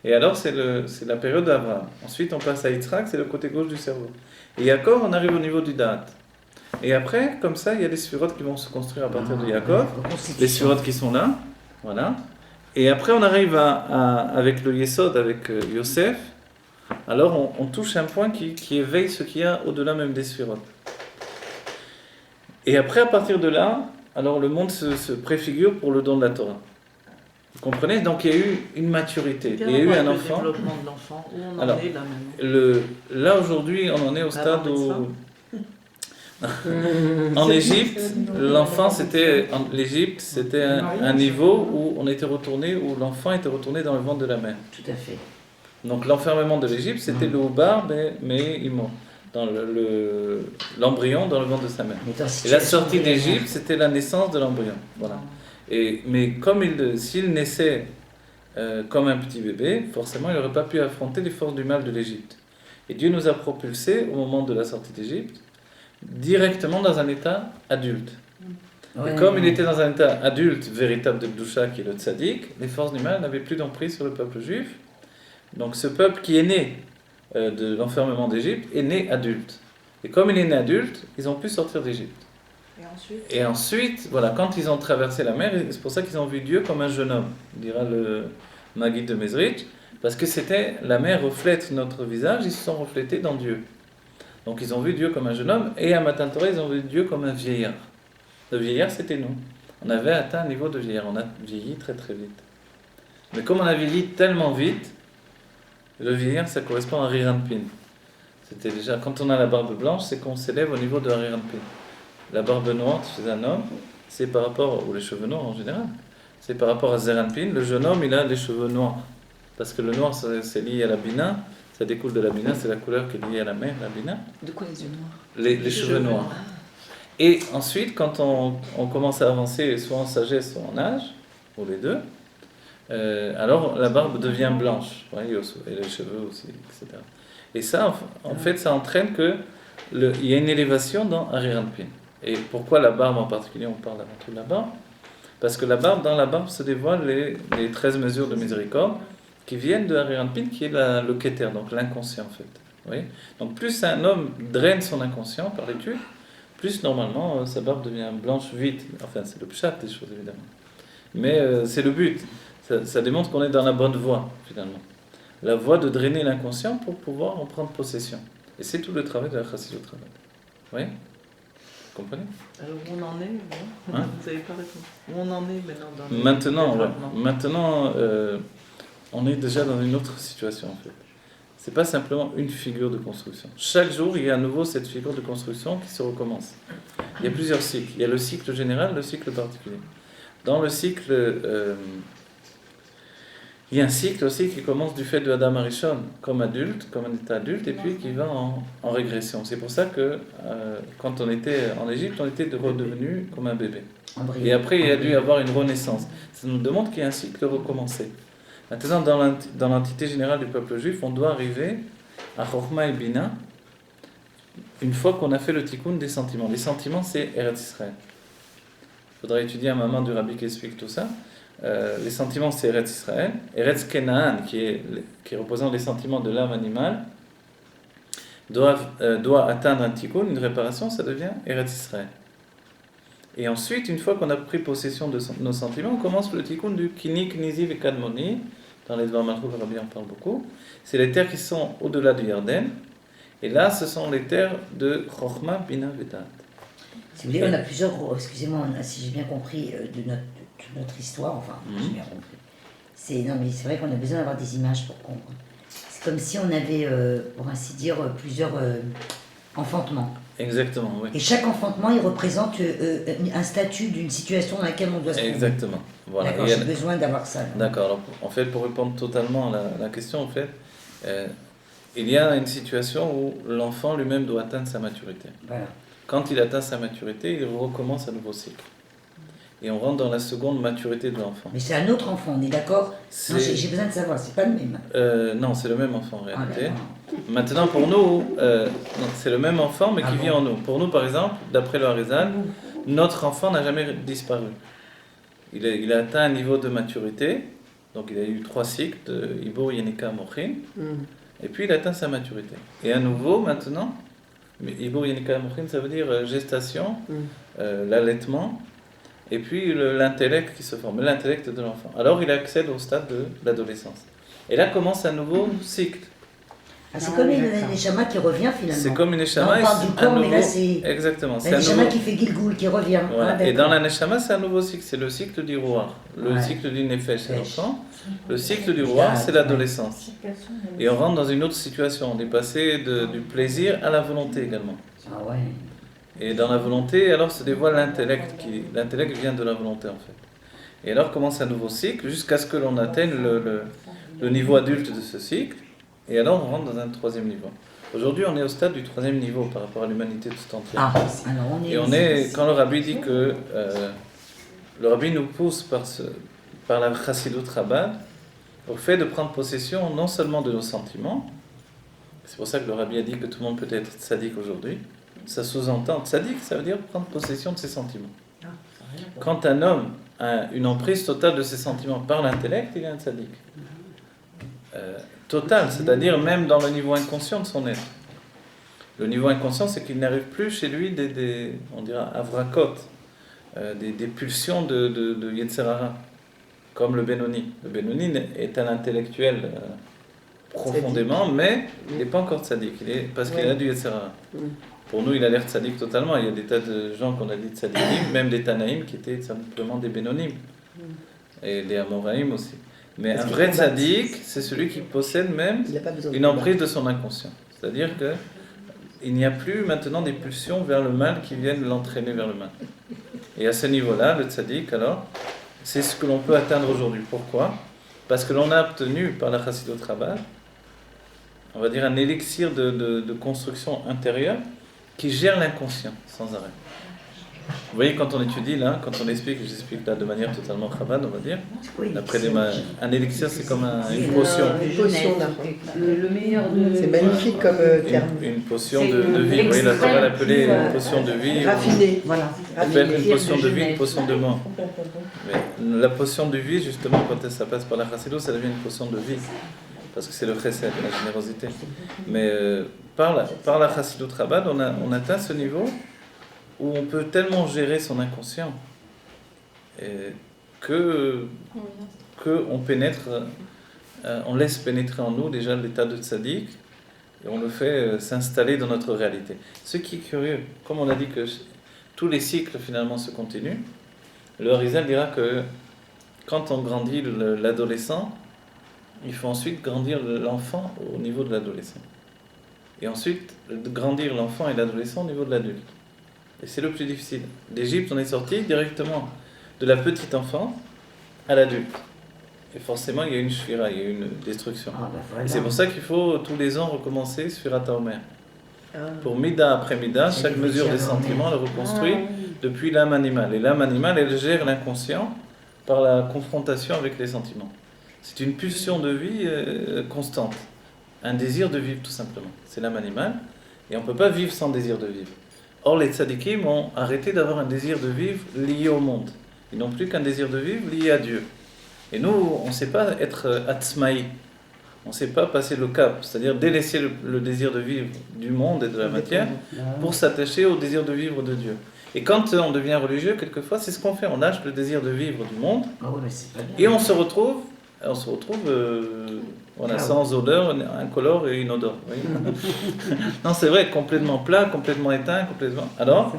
Et alors, c'est la période d'Abraham. Ensuite, on passe à Yitzhak, c'est le côté gauche du cerveau. Et Yaakov, on arrive au niveau du Da'at. Et après, comme ça, il y a des sphirotes qui vont se construire à partir de Yaakov. Les sphirotes qui sont là. Voilà. Et après, on arrive avec le Yesod, avec Yosef. Alors, on touche un point qui éveille ce qu'il y a au-delà même des sphirotes. Et après, à partir de là, alors le monde se préfigure pour le don de la Torah. Vous comprenez? Donc il y a eu une maturité. Il y a eu un enfant. Le développement de l'enfant, où on en est là maintenant? Là aujourd'hui, on en est au stade où. En Égypte, l'enfant c'était un niveau où on était retourné, où l'enfant était retourné dans le ventre de la mère. Tout à fait. Donc l'enfermement de l'Égypte, c'était le Oubar, mais immo, dans l'embryon dans le ventre de sa mère. Et la sortie d'Égypte, c'était la naissance de l'embryon. Voilà. Mais comme s'il naissait comme un petit bébé, forcément, il n'aurait pas pu affronter les forces du mal de l'Égypte. Et Dieu nous a propulsés, au moment de la sortie d'Égypte, directement dans un état adulte. Ouais, et comme il était dans un état adulte, véritable de Bdoucha, qui est le tzaddik, les forces du mal n'avaient plus d'emprise sur le peuple juif. Donc ce peuple qui est né de l'enfermement d'Égypte est né adulte. Et comme il est né adulte, ils ont pu sortir d'Égypte. Et ensuite, voilà, quand ils ont traversé la mer, c'est pour ça qu'ils ont vu Dieu comme un jeune homme, dira le Maguide de Mezrich, parce que la mer reflète notre visage, ils se sont reflétés dans Dieu. Donc ils ont vu Dieu comme un jeune homme, et à Matan Torah, ils ont vu Dieu comme un vieillard. Le vieillard, c'était nous. On avait atteint un niveau de vieillard, on a vieilli très très vite. Mais comme on a vieilli tellement vite, le vieillard, ça correspond à Riranpin. C'était déjà, quand on a la barbe blanche, c'est qu'on s'élève au niveau de Riranpin. La barbe noire chez un homme, c'est par rapport, ou les cheveux noirs en général, c'est par rapport à Zeranpin. Le jeune homme, il a les cheveux noirs. Parce que le noir, c'est lié à la bina, ça découle de la bina, c'est la couleur qui est liée à la mer, la bina. De quoi les yeux noirs? Les cheveux noirs. Et ensuite, quand on commence à avancer, soit en sagesse, soit en âge, ou les deux, alors la barbe devient blanche, et les cheveux aussi, etc. Et ça, en fait, ça entraîne qu'il y a une élévation dans Ariranpin. Et pourquoi la barbe en particulier, on parle avant tout de la barbe? Parce que dans la barbe se dévoilent les 13 mesures de miséricorde qui viennent de Ariranpin, qui est le Keter, donc l'inconscient en fait. Oui. Donc plus un homme draine son inconscient par l'étude, plus normalement sa barbe devient blanche vite. Enfin, c'est le pshat des choses évidemment. Mais c'est le but. Ça démontre qu'on est dans la bonne voie finalement. La voie de drainer l'inconscient pour pouvoir en prendre possession. Et c'est tout le travail de la chassidut au travail. Oui? Vous comprenez? Alors où on en est, hein? Vous n'avez pas répondu. Où on en est maintenant dans Maintenant, on est déjà dans une autre situation en fait. C'est pas simplement une figure de construction. Chaque jour, il y a à nouveau cette figure de construction qui se recommence. Il y a plusieurs cycles. Il y a le cycle général, le cycle particulier. Dans le cycle, il y a un cycle aussi qui commence du fait de Adam Arishon comme adulte, comme un état adulte, et puis qui va en régression. C'est pour ça que quand on était en Égypte, on était redevenu comme un bébé. Et après, il y a dû y avoir une renaissance. Ça nous demande qu'il y a un cycle recommencé. Maintenant, dans l'entité générale du peuple juif, on doit arriver à Chokhmah et Bina une fois qu'on a fait le tikkun des sentiments. Les sentiments, c'est Eretz Israël. Il faudra étudier un moment du rabbi qui explique tout ça. Les sentiments, c'est Eretz Israël. Eretz Kenaan, qui représente les sentiments de l'âme animale, doit atteindre un tikkun, une réparation, ça devient Eretz Israël. Et ensuite, une fois qu'on a pris possession de nos sentiments, on commence le tikkun du Kini, Knizi et Kadmoni. Dans les Dvar Malchut, le Rabbi en parle beaucoup. C'est les terres qui sont au-delà du Yarden. Et là, ce sont les terres de Chokhmah, Bina, Vedat. Si vous voulez, on a plusieurs, excusez-moi, si j'ai bien compris de notre histoire, enfin, j'ai bien compris. Non, mais c'est vrai qu'on a besoin d'avoir des images pour comprendre. C'est comme si on avait, pour ainsi dire, plusieurs enfantements. Exactement, oui. Et chaque enfantement, il représente un statut d'une situation dans laquelle on doit se trouver. Exactement. Voilà. D'accord, j'ai besoin d'avoir ça. D'accord. Alors, en fait, pour répondre totalement à la question, en fait, il y a une situation où l'enfant lui-même doit atteindre sa maturité. Voilà. Quand il atteint sa maturité, il recommence un nouveau cycle. Et on rentre dans la seconde maturité de l'enfant. Mais c'est un autre enfant, on est d'accord? Non, j'ai besoin de savoir, c'est pas le même. Non, c'est le même enfant en réalité. Maintenant, pour nous, c'est le même enfant, mais qui vit en nous. Pour nous, par exemple, d'après le Harizal, notre enfant n'a jamais disparu. Il a atteint un niveau de maturité, donc il a eu 3 cycles de Ibor, Yenika, Mochin, et puis il atteint sa maturité. Et à nouveau, maintenant, Ibor, Yenika, Mochin, ça veut dire gestation, l'allaitement, et puis l'intellect qui se forme, l'intellect de l'enfant. Alors il accède au stade de l'adolescence. Et là commence un nouveau cycle. Ah, c'est comme une neshama qui revient finalement. C'est comme une neshama. On parle du corps, mais là c'est. Exactement. La neshama qui fait Gilgoul, qui revient. Voilà. Et dans la neshama, c'est un nouveau cycle. C'est le cycle du roi. Le cycle du nefesh, c'est l'enfant. Le cycle du roi, c'est l'adolescence. Et on rentre dans une autre situation. On est passé du plaisir à la volonté également. Ah ouais. Et dans la volonté, alors se dévoile l'intellect. L'intellect vient de la volonté en fait. Et alors commence un nouveau cycle jusqu'à ce que l'on atteigne le niveau adulte de ce cycle. Et alors on rentre dans un 3e niveau. Aujourd'hui, on est au stade du 3e niveau par rapport à l'humanité tout entière. Alors on est quand le rabbi dit que le rabbi nous pousse par la chassidut Chabad au fait de prendre possession non seulement de nos sentiments, c'est pour ça que le rabbi a dit que tout le monde peut être tzaddik aujourd'hui, ça sous-entend, tzaddik ça veut dire prendre possession de ses sentiments. Quand un homme a une emprise totale de ses sentiments par l'intellect, il est un tzaddik. Total, c'est-à-dire même dans le niveau inconscient de son être. Le niveau inconscient, c'est qu'il n'arrive plus chez lui on dira, avrakot, des pulsions de Yetzer Hara, comme le Benoni. Le Benoni est un intellectuel profondément, mais il n'est pas encore tzaddik, parce qu'il a du Yetzer Hara. Pour nous, il a l'air tzaddik totalement. Il y a des tas de gens qu'on a dit tzaddikim, même des Tanaïm qui étaient simplement des Benonim, et des Amoraïm aussi. Mais un vrai tzaddik, c'est celui qui possède même une emprise de son inconscient. C'est-à-dire qu'il n'y a plus maintenant des pulsions vers le mal qui viennent l'entraîner vers le mal. Et à ce niveau-là, le tzaddik, alors, c'est ce que l'on peut atteindre aujourd'hui. Pourquoi ? Parce que l'on a obtenu par la chassidut Chabad, on va dire un élixir de construction intérieure qui gère l'inconscient sans arrêt. Vous voyez, quand on étudie là, quand on explique, j'explique là de manière totalement Chabad, on va dire, d'après un élixir, c'est comme une potion. Le meilleur de... C'est magnifique comme terme. Une potion de vie. Vous voyez, la Torah l'appelait une potion de vie. Raffinée. Voilà. On appelle une potion de vie, une potion de mort. Mais la potion de vie, justement, quand ça passe par la chassidut, ça devient une potion de vie. Parce que c'est le chesed, la générosité. Mais par la chassidut Chabad, on atteint ce niveau où on peut tellement gérer son inconscient que on pénètre, on laisse pénétrer en nous déjà l'état de tzaddik et on le fait s'installer dans notre réalité. Ce qui est curieux, comme on a dit que tous les cycles finalement se continuent, le Harizal dira que quand on grandit l'adolescent, il faut ensuite grandir l'enfant au niveau de l'adolescent. Et ensuite, grandir l'enfant et l'adolescent au niveau de l'adulte. Et c'est le plus difficile. D'Égypte, on est sorti directement de la petite enfant à l'adulte. Et forcément, il y a une shvira, il y a une destruction. Et c'est pour ça qu'il faut tous les ans recommencer Shvirat HaOmer. Pour Mida après Mida, chaque mesure des sentiments le reconstruit depuis l'âme animale. Et l'âme animale, elle gère l'inconscient par la confrontation avec les sentiments. C'est une pulsion de vie constante. Un désir de vivre, tout simplement. C'est l'âme animale. Et on ne peut pas vivre sans désir de vivre. Or, les tzadikim ont arrêté d'avoir un désir de vivre lié au monde. Ils n'ont plus qu'un désir de vivre lié à Dieu. Et nous, on ne sait pas être atzmaï. On ne sait pas passer le cap, c'est-à-dire délaisser le désir de vivre du monde et de la matière pour s'attacher au désir de vivre de Dieu. Et quand on devient religieux, quelquefois, c'est ce qu'on fait. On lâche le désir de vivre du monde et on se retrouve voilà, sans odeur, incolore et inodore. Non, c'est vrai, complètement plat, complètement éteint, complètement. Alors,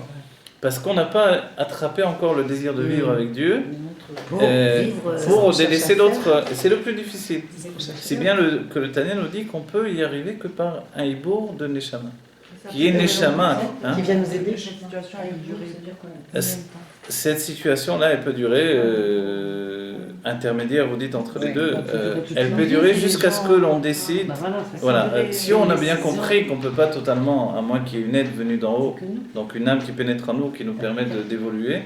parce qu'on n'a pas attrapé encore le désir de vivre avec Dieu pour délaisser d'autres. C'est le plus difficile. C'est bien que le Tanya nous dit qu'on peut y arriver que par un hibour de Neshama. Qui est Neshama. Hein? Qui vient nous aider. Cette situation-là, elle peut durer intermédiaire, vous dites entre les deux. Elle peut durer jusqu'à ce que l'on décide. Voilà. Si on a bien compris qu'on ne peut pas totalement, à moins qu'il y ait une aide venue d'en haut, donc une âme qui pénètre en nous, qui nous permet d'évoluer.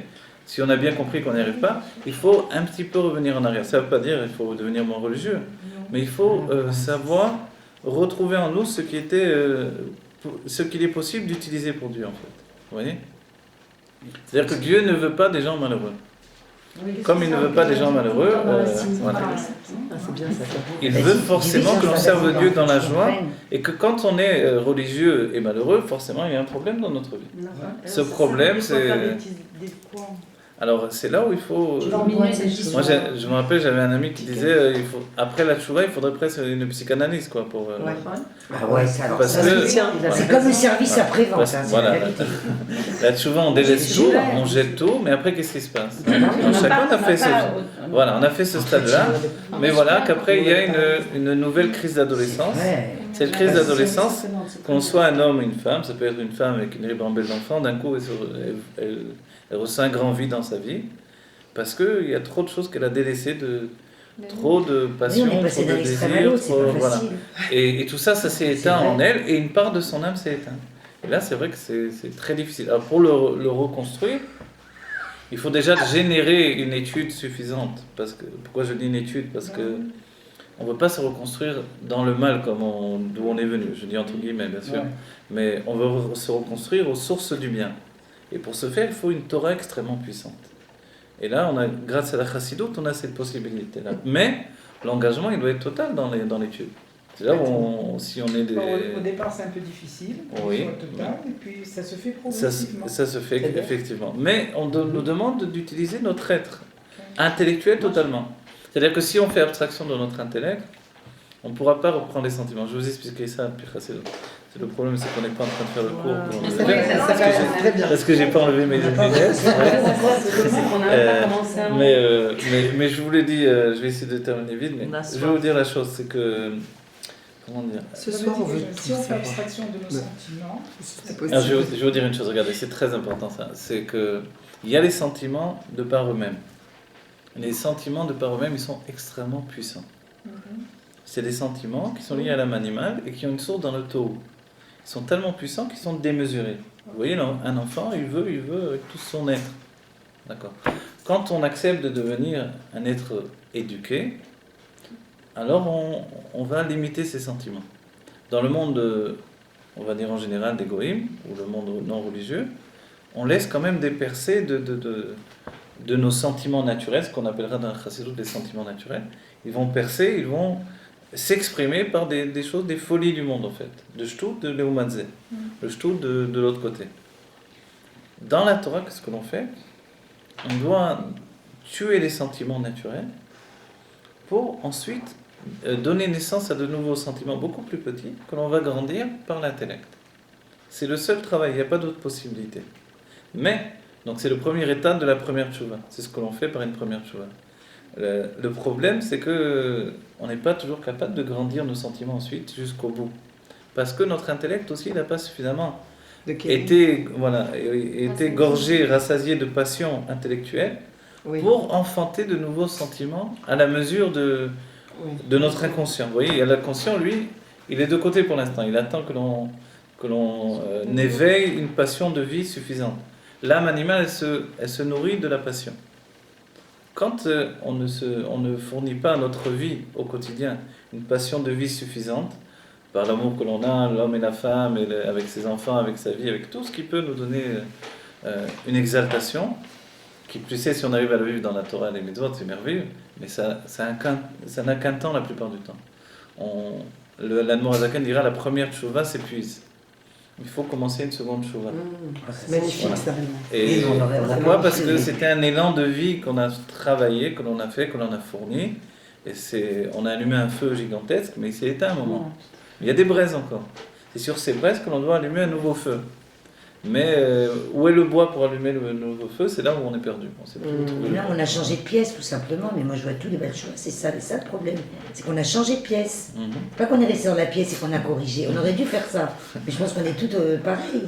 Si on a bien compris qu'on n'y arrive pas, il faut un petit peu revenir en arrière. Ça ne veut pas dire qu'il faut devenir moins religieux, mais il faut savoir retrouver en nous ce qu'il est possible d'utiliser pour Dieu, en fait. Vous voyez ? C'est-à-dire que Dieu ne veut pas des gens malheureux. Comme il ne veut pas des gens malheureux, voilà. Il veut forcément que l'on serve Dieu dans la joie, et que quand on est religieux et malheureux, forcément il y a un problème dans notre vie. Ce problème, c'est... Alors c'est là où il faut... Moi je me rappelle, j'avais un ami qui disait après la tchouva, il faudrait presque une psychanalyse quoi pour. C'est comme le service après-vente. Voilà. La tchouva, on délaisse tout, on jette tout, mais après qu'est-ce qui se passe? Chacun a fait on a fait ce stade-là, mais voilà qu'après il y a une nouvelle crise d'adolescence. Cette crise d'adolescence, qu'on soit un homme ou une femme, ça peut être une femme avec une ribambelle d'enfants, d'un coup elle ressent un grand vide dans sa vie, parce qu'il y a trop de choses qu'elle a délaissées, trop de passion, trop de désir, voilà. Et tout ça s'est éteint en elle, et une part de son âme s'est éteinte. Et là, c'est vrai que c'est très difficile. Alors pour le reconstruire, Il faut déjà générer une étude suffisante. Pourquoi je dis une étude? Parce que on ne veut pas se reconstruire dans le mal d'où on est venu. Je dis entre guillemets, bien sûr. Mais on veut se reconstruire aux sources du bien. Et pour ce faire, il faut une Torah extrêmement puissante. Et là, grâce à la Chassidoute, on a cette possibilité-là. Mais l'engagement, il doit être total dans l'étude. C'est là où si on est des... Au départ, c'est un peu difficile, oui. total, et puis ça se fait progressivement. Ça se fait, effectivement. Mais on nous demande d'utiliser notre être intellectuel totalement. C'est-à-dire que si on fait abstraction de notre intellect, on ne pourra pas reprendre les sentiments. Je vais vous expliquer ça depuis Chassidut. Le problème, c'est qu'on n'est pas en train de faire le cours parce que j'ai pas enlevé mes lunettes. Mais je vous l'ai dit, je vais essayer de terminer vite, mais je vais vous dire la chose, c'est que... Comment dire? Ce soir, si on fait abstraction de nos sentiments, c'est possible. Alors, je vais vous dire une chose, regardez, c'est très important ça. C'est qu'il y a les sentiments de par eux-mêmes. Les sentiments de par eux-mêmes, ils sont extrêmement puissants. C'est des sentiments qui sont liés à l'âme animale et qui ont une source dans le Tohu. Ils sont tellement puissants qu'ils sont démesurés. Vous voyez, un enfant, il veut avec tout son être. D'accord. Quand on accepte de devenir un être éduqué, alors on va limiter ses sentiments. Dans le monde, on va dire en général des goïms, ou le monde non religieux, on laisse quand même des percées de nos sentiments naturels, ce qu'on appellera dans la Chassidut des sentiments naturels. Ils vont percer, ils vont s'exprimer par des choses, des folies du monde en fait, de Shtout, de Leumadze, le Shtout de l'autre côté. Dans la Torah, qu'est-ce que l'on fait? On doit tuer les sentiments naturels pour ensuite donner naissance à de nouveaux sentiments beaucoup plus petits que l'on va grandir par l'intellect. C'est le seul travail, il n'y a pas d'autre possibilité. Mais, donc c'est le premier état de la première tchouva, c'est ce que l'on fait par une première tchouva. Le problème, c'est que on n'est pas toujours capable de grandir nos sentiments ensuite jusqu'au bout. Parce que notre intellect aussi, il n'a pas suffisamment été gorgé, rassasié de passion intellectuelle pour enfanter de nouveaux sentiments à la mesure de notre inconscient. Vous voyez, l'inconscient, lui, il est de côté pour l'instant. Il attend que l'on éveille une passion de vie suffisante. L'âme animale, elle se nourrit de la passion. Quand on ne fournit pas à notre vie au quotidien une passion de vie suffisante, par l'amour que l'on a, l'homme et la femme, avec ses enfants, avec sa vie, avec tout ce qui peut nous donner une exaltation, qui plus est si on arrive à le vivre dans la Torah et les mitzvot, c'est merveilleux, mais ça n'a qu'un temps la plupart du temps. L'Admor Hazaken dira la première tchouva s'épuise. Il faut commencer une seconde tchouva. Magnifique, ça. Et pourquoi? Parce que c'était un élan de vie qu'on a travaillé, que l'on a fait, que l'on a fourni. Et on a allumé un feu gigantesque, mais il s'est éteint un moment. Il y a des braises encore. C'est sur ces braises que l'on doit allumer un nouveau feu. Mais où est le bois pour allumer le nouveau feu? C'est là où on est perdu. Là, on a changé de pièce, tout simplement. Mais moi, je vois tous les belles choses. C'est ça le problème. C'est qu'on a changé de pièce. Pas qu'on est resté dans la pièce et qu'on a corrigé. On aurait dû faire ça. Mais je pense qu'on est toutes pareilles.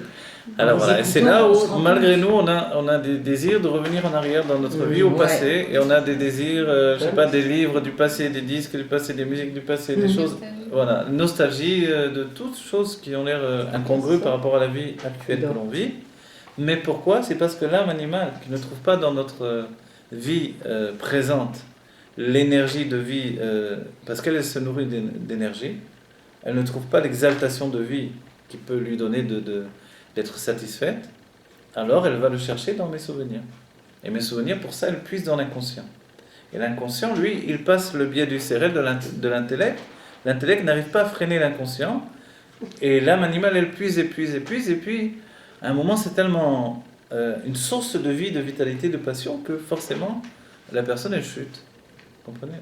Alors voilà, et c'est là où, malgré nous, on a des désirs de revenir en arrière dans notre vie, au passé, et on a des désirs, je sais pas, des livres du passé, des disques du passé, des musiques du passé, des choses, voilà, nostalgie de toutes choses qui ont l'air incongrues par rapport à la vie actuelle que l'on vit. Mais pourquoi? C'est parce que l'âme animale, qui ne trouve pas dans notre vie présente l'énergie de vie, parce qu'elle se nourrit d'énergie, elle ne trouve pas l'exaltation de vie qui peut lui donner d'être satisfaite, alors elle va le chercher dans mes souvenirs. Et mes souvenirs, pour ça, elle puise dans l'inconscient. Et l'inconscient, lui, il passe le biais du cérèbre de l'intellect. L'intellect n'arrive pas à freiner l'inconscient. Et l'âme animale, elle puise, et puis, à un moment, c'est tellement une source de vie, de vitalité, de passion, que forcément, la personne, elle chute. Vous comprenez?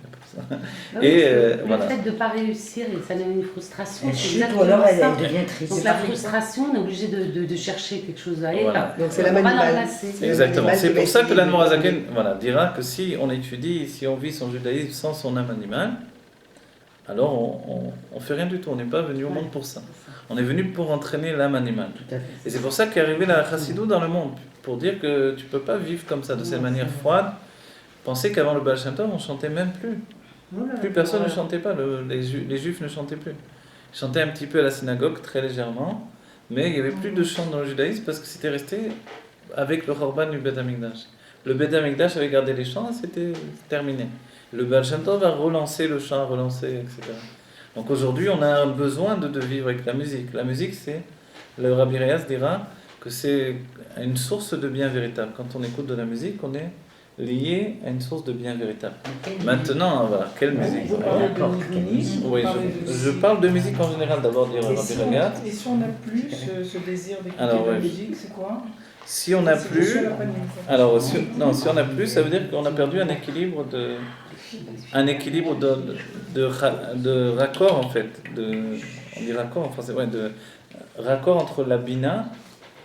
Le fait de ne pas réussir, ça donne une frustration. Elle chute ou alors elle devient triste. Donc la frustration, on est obligé de chercher quelque chose à elle. Voilà. Donc c'est la manipulation. Exactement. C'est pour ça que l'Admor Hazaken dira que si on étudie, si on vit son judaïsme sans son âme animale, alors on fait rien du tout. On n'est pas venu au monde pour ça. On est venu pour entraîner l'âme animale. Et c'est pour ça qu'est arrivé la Chassidut dans le monde, pour dire que tu ne peux pas vivre comme ça, de cette manière froide. Pensez qu'avant le Baal Shem Tov, on ne chantait même plus. Plus personne ne chantait pas, les juifs ne chantaient plus. Ils chantaient un petit peu à la synagogue, très légèrement, mais il n'y avait plus de chant dans le judaïsme parce que c'était resté avec le Khorban du Beth Amikdash. Le Beth Amikdash avait gardé les chants, c'était terminé. Le Baal Shem Tov va relancer le chant, etc. Donc aujourd'hui, on a un besoin de vivre avec la musique. La musique, le Rabbi Reyas dira que c'est une source de bien véritable. Quand on écoute de la musique, on est lié à une source de bien véritable. Maintenant, voilà, quelle musique? Vous parlez de nigunim, Oui, je parle de musique en général d'abord, dire Rabbi Reyas. Et si on n'a plus ce désir d'écouter la musique, c'est quoi? Si on n'a plus, si on n'a plus, ça veut dire qu'on a perdu un équilibre de raccord en fait, on dit raccord en français, de raccord entre la bina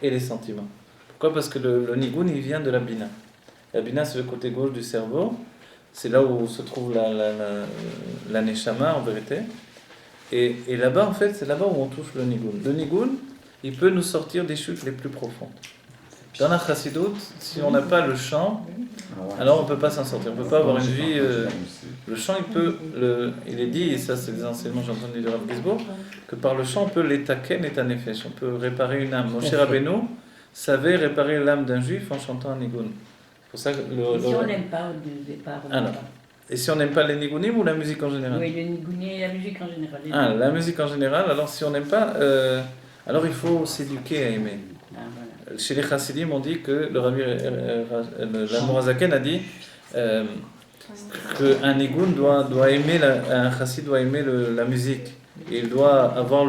et les sentiments. Pourquoi? Parce que le nigun il vient de la bina. La bina c'est le côté gauche du cerveau, c'est là où se trouve la neshama en vérité. Et là-bas en fait, c'est là-bas où on touche le nigun. Le nigun, il peut nous sortir des chutes les plus profondes. Dans la Chassidut, si on n'a pas le chant, alors on ne peut pas s'en sortir. On ne peut pas avoir une vie. Le chant, il est dit, et ça c'est des enseignements que j'ai entendu de Rav Gisbourg, que par le chant on peut l'étaken et un nefesh. On peut réparer une âme. Moshe Rabbeinu savait réparer l'âme d'un juif en chantant un nigun. C'est pour ça que si on n'aime pas au départ. Et si on n'aime pas les nigunim ou la musique en général? Oui, les nigunim et la musique en général. La musique en général. Alors si on n'aime pas, alors il faut s'éduquer à aimer. Chez les Chassidim, on dit que le Rabbi Mourazaken a dit qu'un nigun doit aimer, un chassid doit aimer la musique. Il doit avoir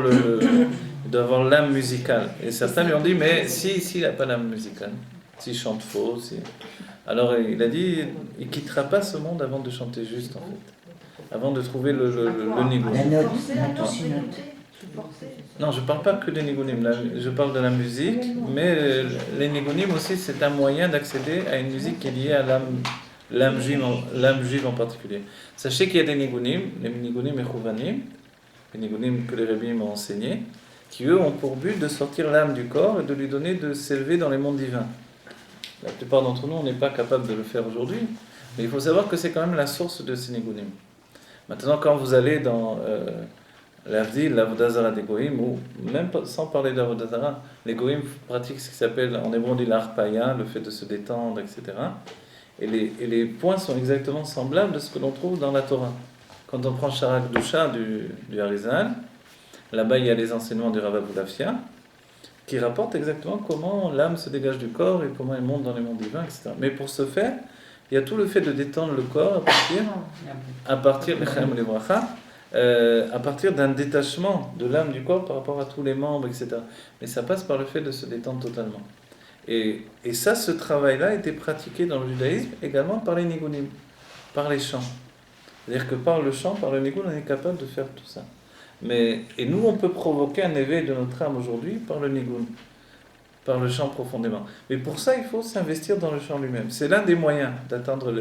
l'âme musicale. Et certains lui ont dit, mais s'il n'a pas l'âme musicale, s'il chante faux, alors il a dit, il ne quittera pas ce monde avant de chanter juste, en fait. Avant de trouver le nigun. La note. Non, je ne parle pas que des nigunim, je parle de la musique, mais les nigunim aussi, c'est un moyen d'accéder à une musique qui est liée à l'âme juive en particulier. Sachez qu'il y a des nigunim, les nigunim echouvanim, les nigunim que les rabbis m'ont enseigné, qui eux ont pour but de sortir l'âme du corps et de lui donner de s'élever dans les mondes divins. La plupart d'entre nous, on n'est pas capable de le faire aujourd'hui, mais il faut savoir que c'est quand même la source de ces nigunim. Maintenant, quand vous allez dans... l'Avodah Zara des Goïm, ou même sans parler d'Avodah Zara, les Goïm pratiquent ce qui s'appelle, en hébreu on dit l'arpaya, le fait de se détendre, etc. Et les points sont exactement semblables de ce que l'on trouve dans la Torah. Quand on prend Sharak Dusha du Harizal, là-bas il y a les enseignements du Rav Abulafia, qui rapportent exactement comment l'âme se dégage du corps et comment elle monte dans les mondes divins, etc. Mais pour ce faire, il y a tout le fait de détendre le corps à partir d'un détachement de l'âme du corps par rapport à tous les membres, etc. Mais ça passe par le fait de se détendre totalement. Et ça, ce travail-là a été pratiqué dans le judaïsme également par les nigunim, par les chants. C'est-à-dire que par le chant, par le nigun, on est capable de faire tout ça. Et nous, on peut provoquer un éveil de notre âme aujourd'hui par le nigun, par le chant profondément. Mais pour ça, il faut s'investir dans le chant lui-même. C'est l'un des moyens d'atteindre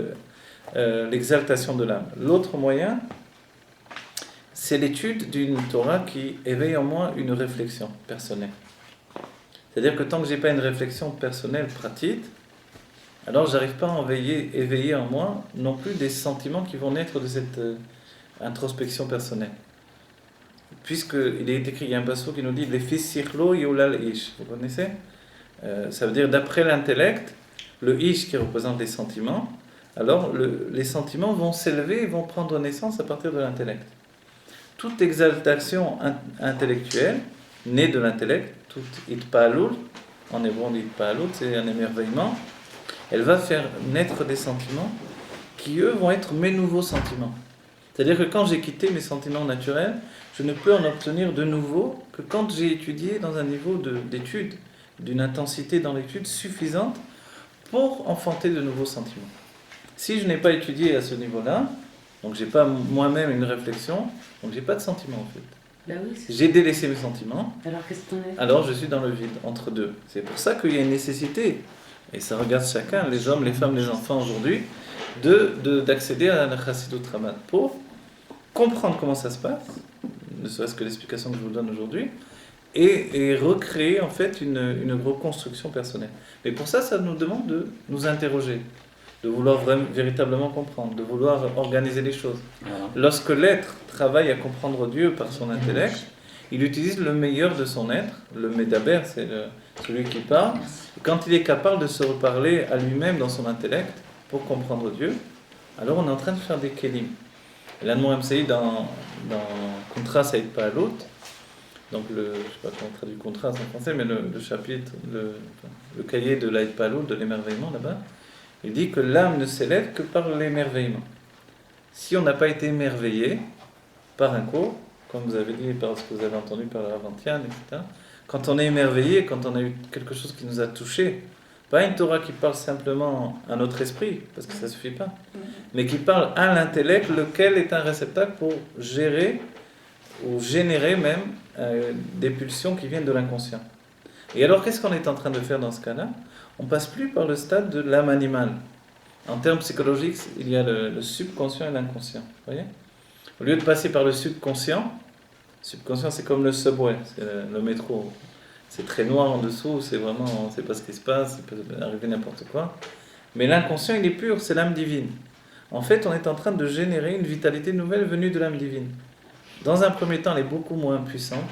l'exaltation de l'âme. L'autre moyen, c'est l'étude d'une Torah qui éveille en moi une réflexion personnelle. C'est-à-dire que tant que je n'ai pas une réflexion personnelle, pratique, alors je n'arrive pas à éveiller en moi non plus des sentiments qui vont naître de cette introspection personnelle. Puisqu'il est écrit, il y a un passage qui nous dit « Les fils sichlo yolal ish ». Vous connaissez? Ça veut dire d'après l'intellect, le ish qui représente les sentiments, alors les sentiments vont s'élever et vont prendre naissance à partir de l'intellect. Toute exaltation intellectuelle, née de l'intellect, toute itpa'alul, en hébreu on dit itpa'alul, c'est un émerveillement, elle va faire naître des sentiments qui, eux, vont être mes nouveaux sentiments. C'est-à-dire que quand j'ai quitté mes sentiments naturels, je ne peux en obtenir de nouveau que quand j'ai étudié dans un niveau d'étude, d'une intensité dans l'étude suffisante pour enfanter de nouveaux sentiments. Si je n'ai pas étudié à ce niveau-là, donc je n'ai pas moi-même une réflexion, donc je n'ai pas de sentiments en fait. Bah oui, j'ai délaissé mes sentiments, alors qu'est-ce que t'en es ? Alors je suis dans le vide, entre deux. C'est pour ça qu'il y a une nécessité, et ça regarde chacun, les hommes, les femmes, les enfants aujourd'hui, d'accéder à la Chassidut Ramat pour comprendre comment ça se passe, ne serait-ce que l'explication que je vous donne aujourd'hui, et recréer en fait une reconstruction personnelle. Mais pour ça, ça nous demande de nous interroger, de vouloir véritablement comprendre, de vouloir organiser les choses. Lorsque l'être travaille à comprendre Dieu par son intellect, il utilise le meilleur de son être, le médaber, celui qui parle. Et quand il est capable de se reparler à lui-même dans son intellect pour comprendre Dieu, alors on est en train de faire des kelim. Et l'Admor MCI dans Contra Saïd Paalout, donc je ne sais pas comment on traduit contrat en français, mais le chapitre, le cahier de l'Aïd Paalout, de l'émerveillement là-bas, il dit que l'âme ne s'élève que par l'émerveillement. Si on n'a pas été émerveillé par un cours, comme vous avez dit, par ce que vous avez entendu par la Ravantiane, etc., quand on est émerveillé, quand on a eu quelque chose qui nous a touché, pas une Torah qui parle simplement à notre esprit, parce que ça ne suffit pas, mais qui parle à l'intellect, lequel est un réceptacle pour gérer ou générer même des pulsions qui viennent de l'inconscient. Et alors, qu'est-ce qu'on est en train de faire dans ce cas-là? On ne passe plus par le stade de l'âme animale. En termes psychologiques, il y a le subconscient et l'inconscient. Vous voyez? Au lieu de passer par le subconscient, c'est comme le subway, c'est le métro. C'est très noir en dessous, c'est vraiment, on ne sait pas ce qui se passe, il peut arriver n'importe quoi. Mais l'inconscient, il est pur, c'est l'âme divine. En fait, on est en train de générer une vitalité nouvelle venue de l'âme divine. Dans un premier temps, elle est beaucoup moins puissante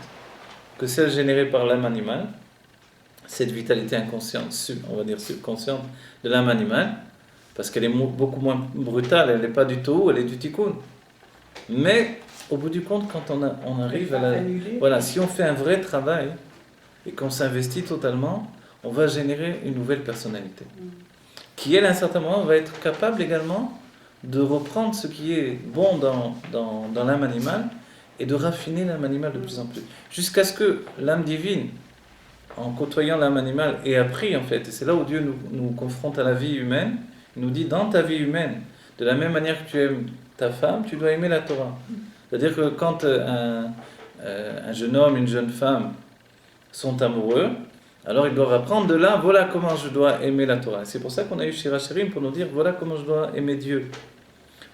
que celle générée par l'âme animale. Cette vitalité inconsciente, on va dire subconsciente de l'âme animale, parce qu'elle est beaucoup moins brutale, elle n'est pas du tout, elle est du tikkun. Mais au bout du compte, quand on arrive à la... Voilà, si on fait un vrai travail et qu'on s'investit totalement, on va générer une nouvelle personnalité. Qui, elle, à un certain moment, va être capable également de reprendre ce qui est bon dans l'âme animale et de raffiner l'âme animale de plus en plus. Jusqu'à ce que l'âme divine, en côtoyant l'âme animale, ait appris, en fait, et c'est là où Dieu nous confronte à la vie humaine, il nous dit, dans ta vie humaine, de la même manière que tu aimes ta femme, tu dois aimer la Torah. C'est-à-dire que quand un jeune homme, une jeune femme sont amoureux, alors ils doivent apprendre de là, voilà comment je dois aimer la Torah. C'est pour ça qu'on a eu Shir HaShirim pour nous dire, voilà comment je dois aimer Dieu.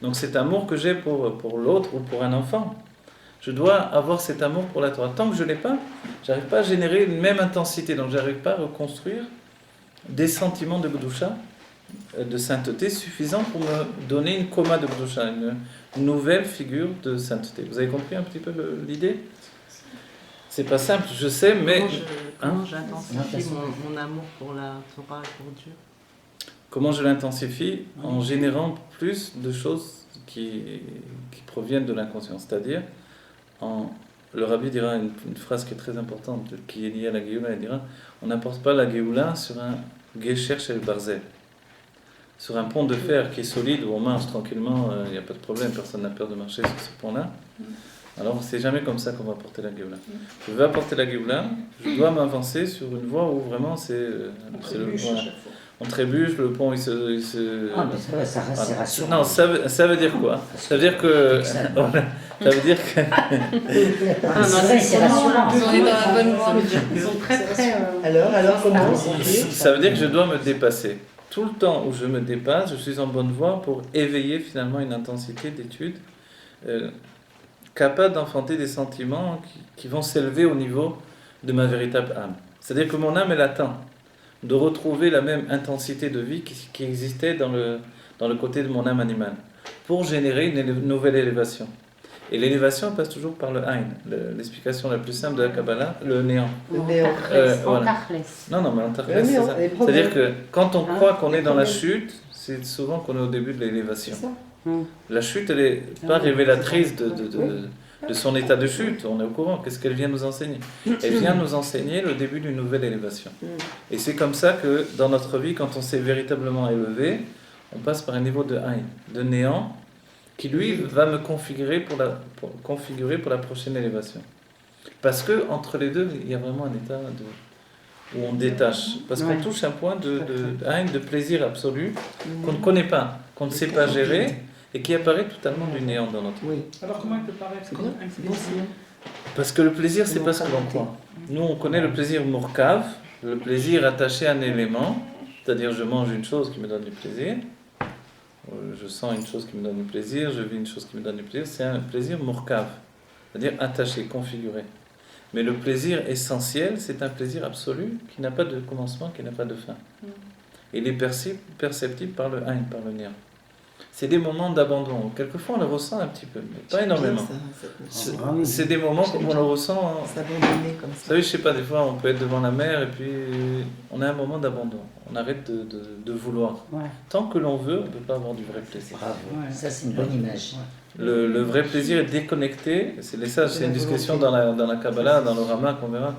Donc cet amour que j'ai pour l'autre ou pour un enfant, je dois avoir cet amour pour la Torah. Tant que je ne l'ai pas, je n'arrive pas à générer une même intensité, donc je n'arrive pas à reconstruire des sentiments de Gdusha, de sainteté suffisants pour me donner une coma de Gdusha, une nouvelle figure de sainteté. Vous avez compris un petit peu l'idée? C'est pas simple, je sais, mais... Comment j'intensifie mon amour pour la Torah et pour Dieu? Comment je l'intensifie? En générant plus de choses qui proviennent de l'inconscient. C'est-à-dire, le rabbi dira une phrase qui est très importante, qui est liée à la Géoula, il dira, on n'apporte pas la Géoula sur un Gesher Shel Barzel. Sur un pont de fer qui est solide, où on marche tranquillement, il n'y a pas de problème, personne n'a peur de marcher sur ce pont-là. Alors, c'est jamais comme ça qu'on va apporter la Géoula. Je veux apporter la Géoula, je dois m'avancer sur une voie où vraiment on trébuche, le pont il se... Ah, mais ça reste voilà. rassurant. Non, ça veut dire quoi? Ça veut dire que... ça veut dire que... c'est rassurant. On est dans la bonne voie. Ils sont très très... Alors comment? Ça veut dire que je dois me dépasser. Tout le temps où je me dépasse, je suis en bonne voie pour éveiller finalement une intensité d'étude capable d'enfanter des sentiments qui vont s'élever au niveau de ma véritable âme. C'est-à-dire que mon âme, elle attend de retrouver la même intensité de vie qui existait dans le côté de mon âme animale, pour générer une nouvelle élévation. Et l'élévation passe toujours par le Aïn, l'explication la plus simple de la Kabbalah, le néant. Le néant. Voilà. Non, mais en Tarkles, c'est ça. C'est-à-dire que quand on croit qu'on est dans la chute, c'est souvent qu'on est au début de l'élévation. La chute, elle n'est pas révélatrice de son état de chute, on est au courant. Qu'est-ce qu'elle vient nous enseigner? Elle vient nous enseigner le début d'une nouvelle élévation. Et c'est comme ça que dans notre vie, quand on s'est véritablement élevé, on passe par un niveau de Aïn, de néant, qui lui va me configurer pour la prochaine élévation. Parce que entre les deux, il y a vraiment un état où on détache. Parce qu'on touche un point de plaisir absolu qu'on ne connaît pas, qu'on ne sait pas gérer, et qui apparaît totalement du néant dans notre vie. Alors comment il peut paraître comme un plaisir? Parce que le plaisir, c'est pas ce que l'on croit. Nous, on connaît le plaisir mourkav, le plaisir attaché à un élément, c'est-à-dire je mange une chose qui me donne du plaisir, je sens une chose qui me donne du plaisir, je vis une chose qui me donne du plaisir, c'est un plaisir mourkav, c'est-à-dire attaché, configuré. Mais le plaisir essentiel, c'est un plaisir absolu qui n'a pas de commencement, qui n'a pas de fin. Il est perceptible par le Aïn, par le néant. C'est des moments d'abandon. Quelquefois, on le ressent un petit peu, mais pas énormément. C'est des moments comme on le ressent. S'abandonner comme Vous ça. savez, je sais pas, des fois, on peut être devant la mer et puis on a un moment d'abandon. On arrête de vouloir. Ouais. Tant que l'on veut, on ne peut pas avoir du vrai plaisir. Bravo, Ouais. ça c'est une bonne image. Le vrai plaisir est déconnecté. C'est une discussion dans la Kabbalah, dans le Rama qu'on verra.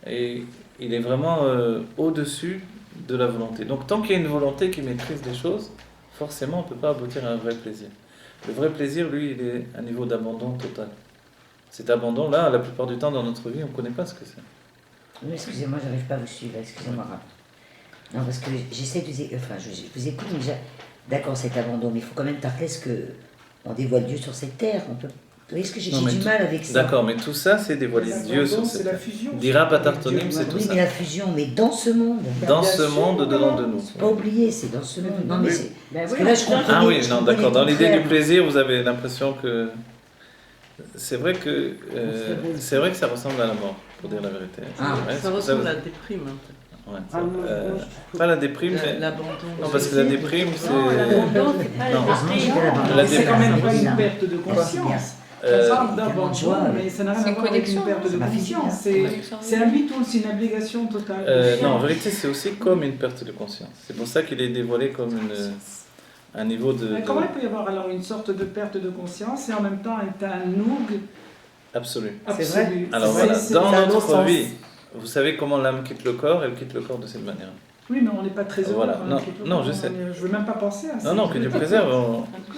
Et il est vraiment au-dessus de la volonté. Donc tant qu'il y a une volonté qui maîtrise les choses, forcément on ne peut pas aboutir à un vrai plaisir. Le vrai plaisir, lui, il est à un niveau d'abandon total. Cet abandon-là, la plupart du temps dans notre vie, on ne connaît pas ce que c'est. Oui, excusez-moi, j'arrive pas à vous suivre, excusez-moi. Non, parce que j'essaie de je vous écoute, mais d'accord, cet abandon, mais il faut quand même t'appeler ce que on dévoile Dieu sur cette terre. Vous voyez ce que j'ai du mal avec ça. D'accord, mais tout ça, c'est dévoiler Dieu sur cette terre. Dira Patartonim, c'est tout oui, ça. mais la fusion, mais dans ce monde. Dans ce monde, dedans de nous. Faut pas oublier, c'est dans ce monde. Non, mais c'est. Parce que oui, là, je comprends. Ah oui, non, d'accord. Dans l'idée du plaisir, vous avez l'impression que c'est vrai que ça ressemble à la mort, pour dire la vérité. Ah. Ouais, Ça ressemble à la déprime, un peu. Ouais, pas la déprime, mais L'abandon. non, parce que la déprime, c'est Non, l'abandon, c'est pas Non. la C'est quand même pas une perte de conscience. On parle d'abandon, mais ça n'a rien à voir avec une perte de conscience. C'est un bitoul, c'est une abnégation totale. non, en vérité, c'est aussi comme une perte de conscience. C'est pour ça qu'il est dévoilé comme un niveau de. Mais comment il peut y avoir alors une sorte de perte de conscience et en même temps un noug Absolu. absolu? Alors C'est- voilà, c'est- dans c'est un notre non-sens. vie, vous savez comment l'âme quitte le corps, elle quitte le corps de cette manière. Oui, mais on n'est pas très heureux. Voilà. quand on Non, quitte le non, corps. je sais. Je veux même pas penser à ça. Non, que Dieu préserve.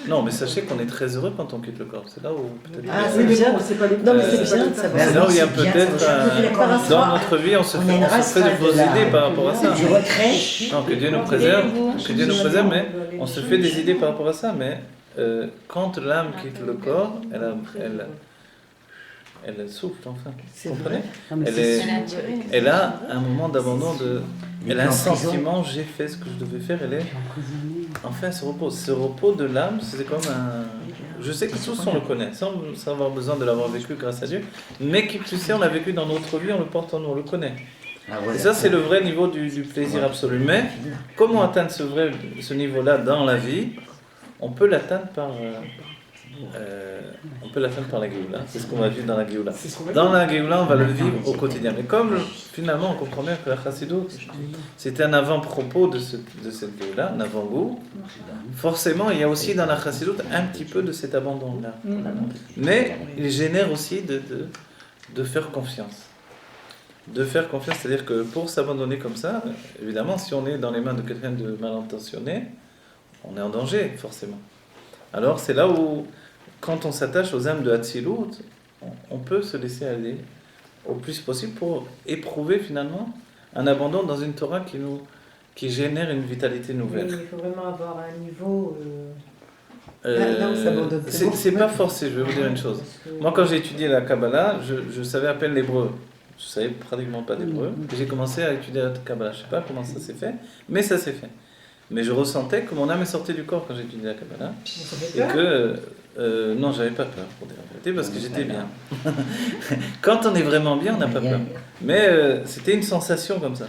Non, mais sachez qu'on est très heureux quand on quitte le corps. C'est là où peut-être. Ah, Oui, mais c'est bien. bon, c'est pas le Non, mais c'est pas bien le de cas. savoir. C'est là où il y a C'est bien, peut-être ça, je suis d'accord avec dans toi. notre vie, on se On fait, a une on se fait de race fausses de la- idées par rapport à ça. Du retrait. Non, que Dieu nous préserve, mais on se fait des idées par rapport à ça. Mais quand l'âme quitte le corps, elle souffle enfin. C'est Vous comprenez? Non, mais Elle c'est est- Elle a un moment d'abandon elle a un sentiment, j'ai fait ce que je devais faire, enfin, elle se repose. Ce repos de l'âme, c'est comme un. Je sais que tous on le connaît, sans avoir besoin de l'avoir vécu grâce à Dieu, mais qui plus est, on l'a vécu dans notre vie, on le porte en nous, on le connaît. Ah, voilà. Et ça, c'est le vrai niveau du plaisir absolu. Mais comment atteindre ce niveau-là dans la vie? On peut l'atteindre par la Géoula. C'est ce qu'on va vivre dans la Géoula. Dans la Géoula, on va le vivre au quotidien. Mais comme finalement, on comprend bien que la Chassidut, c'est un avant-propos de cette Géoula, un avant-goût, forcément, il y a aussi dans la Chassidut un petit peu de cet abandon-là. Mais il génère aussi de faire confiance. De faire confiance, c'est-à-dire que pour s'abandonner comme ça, évidemment, si on est dans les mains de quelqu'un de mal intentionné, on est en danger, forcément. Alors, c'est là où, quand on s'attache aux âmes de Hatzilut, on peut se laisser aller au plus possible pour éprouver finalement un abandon dans une Torah qui génère une vitalité nouvelle. Il faut vraiment avoir un niveau. Là où ça m'abandonne. C'est pas forcé, je vais vous dire une chose. Moi, quand j'ai étudié la Kabbalah, je savais à peine l'hébreu. Je savais pratiquement pas d'hébreu. J'ai commencé à étudier la Kabbalah. Je sais pas comment ça s'est fait, mais ça s'est fait. Mais je ressentais que mon âme est sortie du corps quand j'ai étudié la Kabbalah. Et que, non, j'avais pas peur, pour dire la vérité, parce que j'étais bien. Quand on est vraiment bien, on n'a pas peur. Mais c'était une sensation comme ça.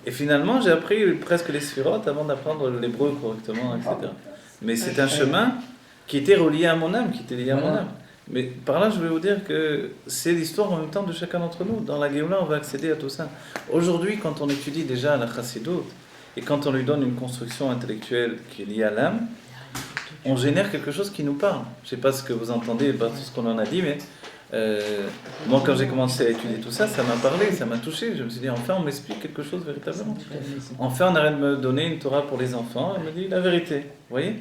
Et finalement, j'ai appris presque les sphirotes avant d'apprendre l'hébreu correctement, etc. Mais c'est un chemin qui était relié à mon âme, qui était lié à mon âme. Mais par là, je vais vous dire que c'est l'histoire en même temps de chacun d'entre nous. Dans la Géoula, on va accéder à tout ça. Aujourd'hui, quand on étudie déjà la Chassidut, et quand on lui donne une construction intellectuelle qui est liée à l'âme, on génère quelque chose qui nous parle. Je ne sais pas ce que vous entendez par tout ce qu'on en a dit, mais moi, quand j'ai commencé à étudier tout ça, ça m'a parlé, ça m'a touché. Je me suis dit, enfin, on m'explique quelque chose véritablement. Enfin, on arrête de me donner une Torah pour les enfants. Elle me dit la vérité. Vous voyez?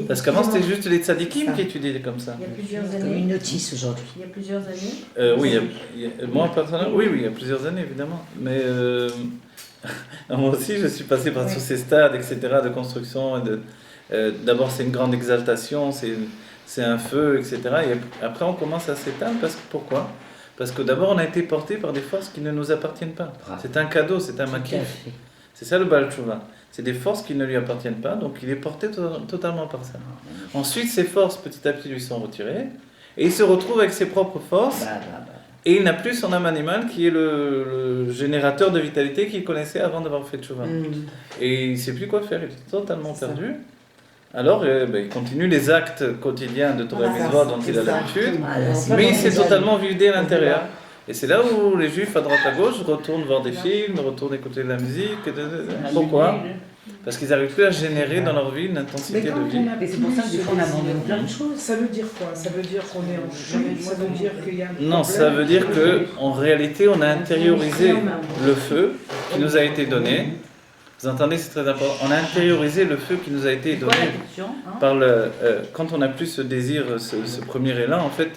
Parce qu'avant, c'était juste les tzadikim qui étudiaient comme ça. Il y a plusieurs Comme années. une notice aujourd'hui. Il y a plusieurs années. Oui, moi, personnellement, oui, il y a plusieurs années, évidemment. Mais moi aussi, je suis passé par tous ces stades, etc., de construction. D'abord, c'est une grande exaltation, c'est un feu, etc. Et après, on commence à s'éteindre. Pourquoi? Parce que d'abord, on a été porté par des forces qui ne nous appartiennent pas. C'est un cadeau, c'est un makif. C'est ça le Baal Tshuva. C'est des forces qui ne lui appartiennent pas, donc il est porté totalement par ça. Ensuite, ces forces, petit à petit, lui sont retirées, et il se retrouve avec ses propres forces, et il n'a plus son âme animale qui est le générateur de vitalité qu'il connaissait avant d'avoir fait Tshuva. Et il ne sait plus quoi faire, il est totalement perdu. alors il continue les actes quotidiens de Torah Mitzvot dont il a l'habitude, Voilà, mais il s'est totalement vidé à l'intérieur. Et c'est là où les juifs à droite à gauche retournent voir des films, retournent écouter de la musique. Pourquoi ? Parce qu'ils n'arrivent plus à générer dans leur vie une intensité de vie. Et c'est pour ça que des fois on abandonne plein de choses. Ça veut dire quoi? Ça veut dire qu'on est en chute? Ça veut dire qu'il y a un problème? Non, ça veut dire qu'en réalité, on a intériorisé le feu qui nous a été donné. Vous entendez, c'est très important. On a intériorisé le feu qui nous a été donné par quand on n'a plus ce désir, ce premier élan, en fait,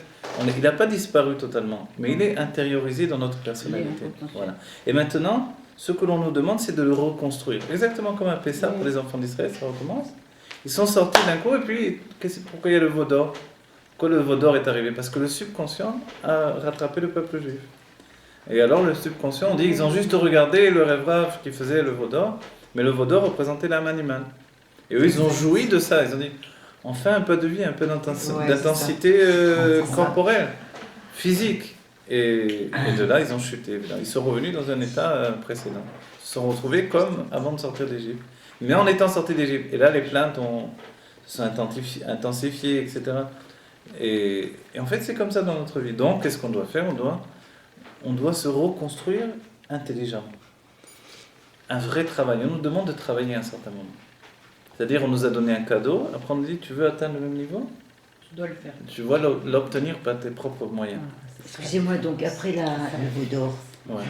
il n'a pas disparu totalement, mais il est intériorisé dans notre personnalité. Voilà. Et maintenant, ce que l'on nous demande, c'est de le reconstruire. Exactement comme un Pessah pour les enfants d'Israël, ça recommence. Ils sont sortis d'un coup, et puis, pourquoi il y a le veau d'or? Pourquoi le veau d'or est arrivé? Parce que le subconscient a rattrapé le peuple juif. Et alors, le subconscient, on dit qu'ils ont juste regardé le rêve rave qui faisait le veau d'or, mais le veau d'or représentait l'âme animale. Et eux, ils ont joui de ça. Ils ont dit, enfin un peu de vie, un peu d'intensité corporelle, physique. Et de là, ils ont chuté. Ils sont revenus dans un état précédent. Ils se sont retrouvés comme avant de sortir d'Égypte. Mais en étant sortis d'Égypte. Et là, les plaintes se sont intensifiées, etc. Et en fait, c'est comme ça dans notre vie. Donc, qu'est-ce qu'on doit faire? On doit se reconstruire intelligemment. Un vrai travail. On nous demande de travailler à un certain moment. C'est-à-dire, on nous a donné un cadeau. Après, on nous dit, tu veux atteindre le même niveau? Tu dois le faire. Tu dois l'obtenir par tes propres moyens. Excusez-moi, donc après le veau d'or, Ouais.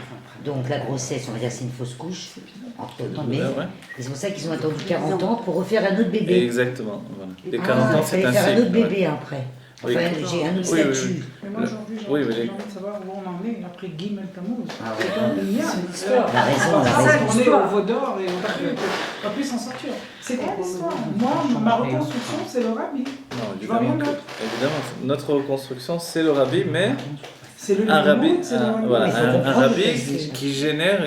donc la grossesse, on va dire c'est une fausse couche, entre guillemets. Ouais. Et c'est pour ça qu'ils ont attendu 40 ans pour refaire un autre bébé. Exactement. Voilà. Les 40 ans, il c'est fallait un faire un autre cycle. bébé après. Enfin, Oui. j'ai un autre Oui, oui, statut. Mais moi aujourd'hui, j'ai Oui, envie oui. de savoir où on en est après Gimel Tammuz. Ah ouais. C'est l'histoire. La raison. On est au veau d'or et on va plus s'en sortir. C'est quoi l'histoire? Moi, ma reconstruction, c'est le rabbi. Non, Je vois rien évidemment, d'autre. évidemment, notre reconstruction, c'est le rabbi, mais C'est le un rabbi, Limoud, c'est le rabbi. voilà, Il faut un comprendre rabbi que qui génère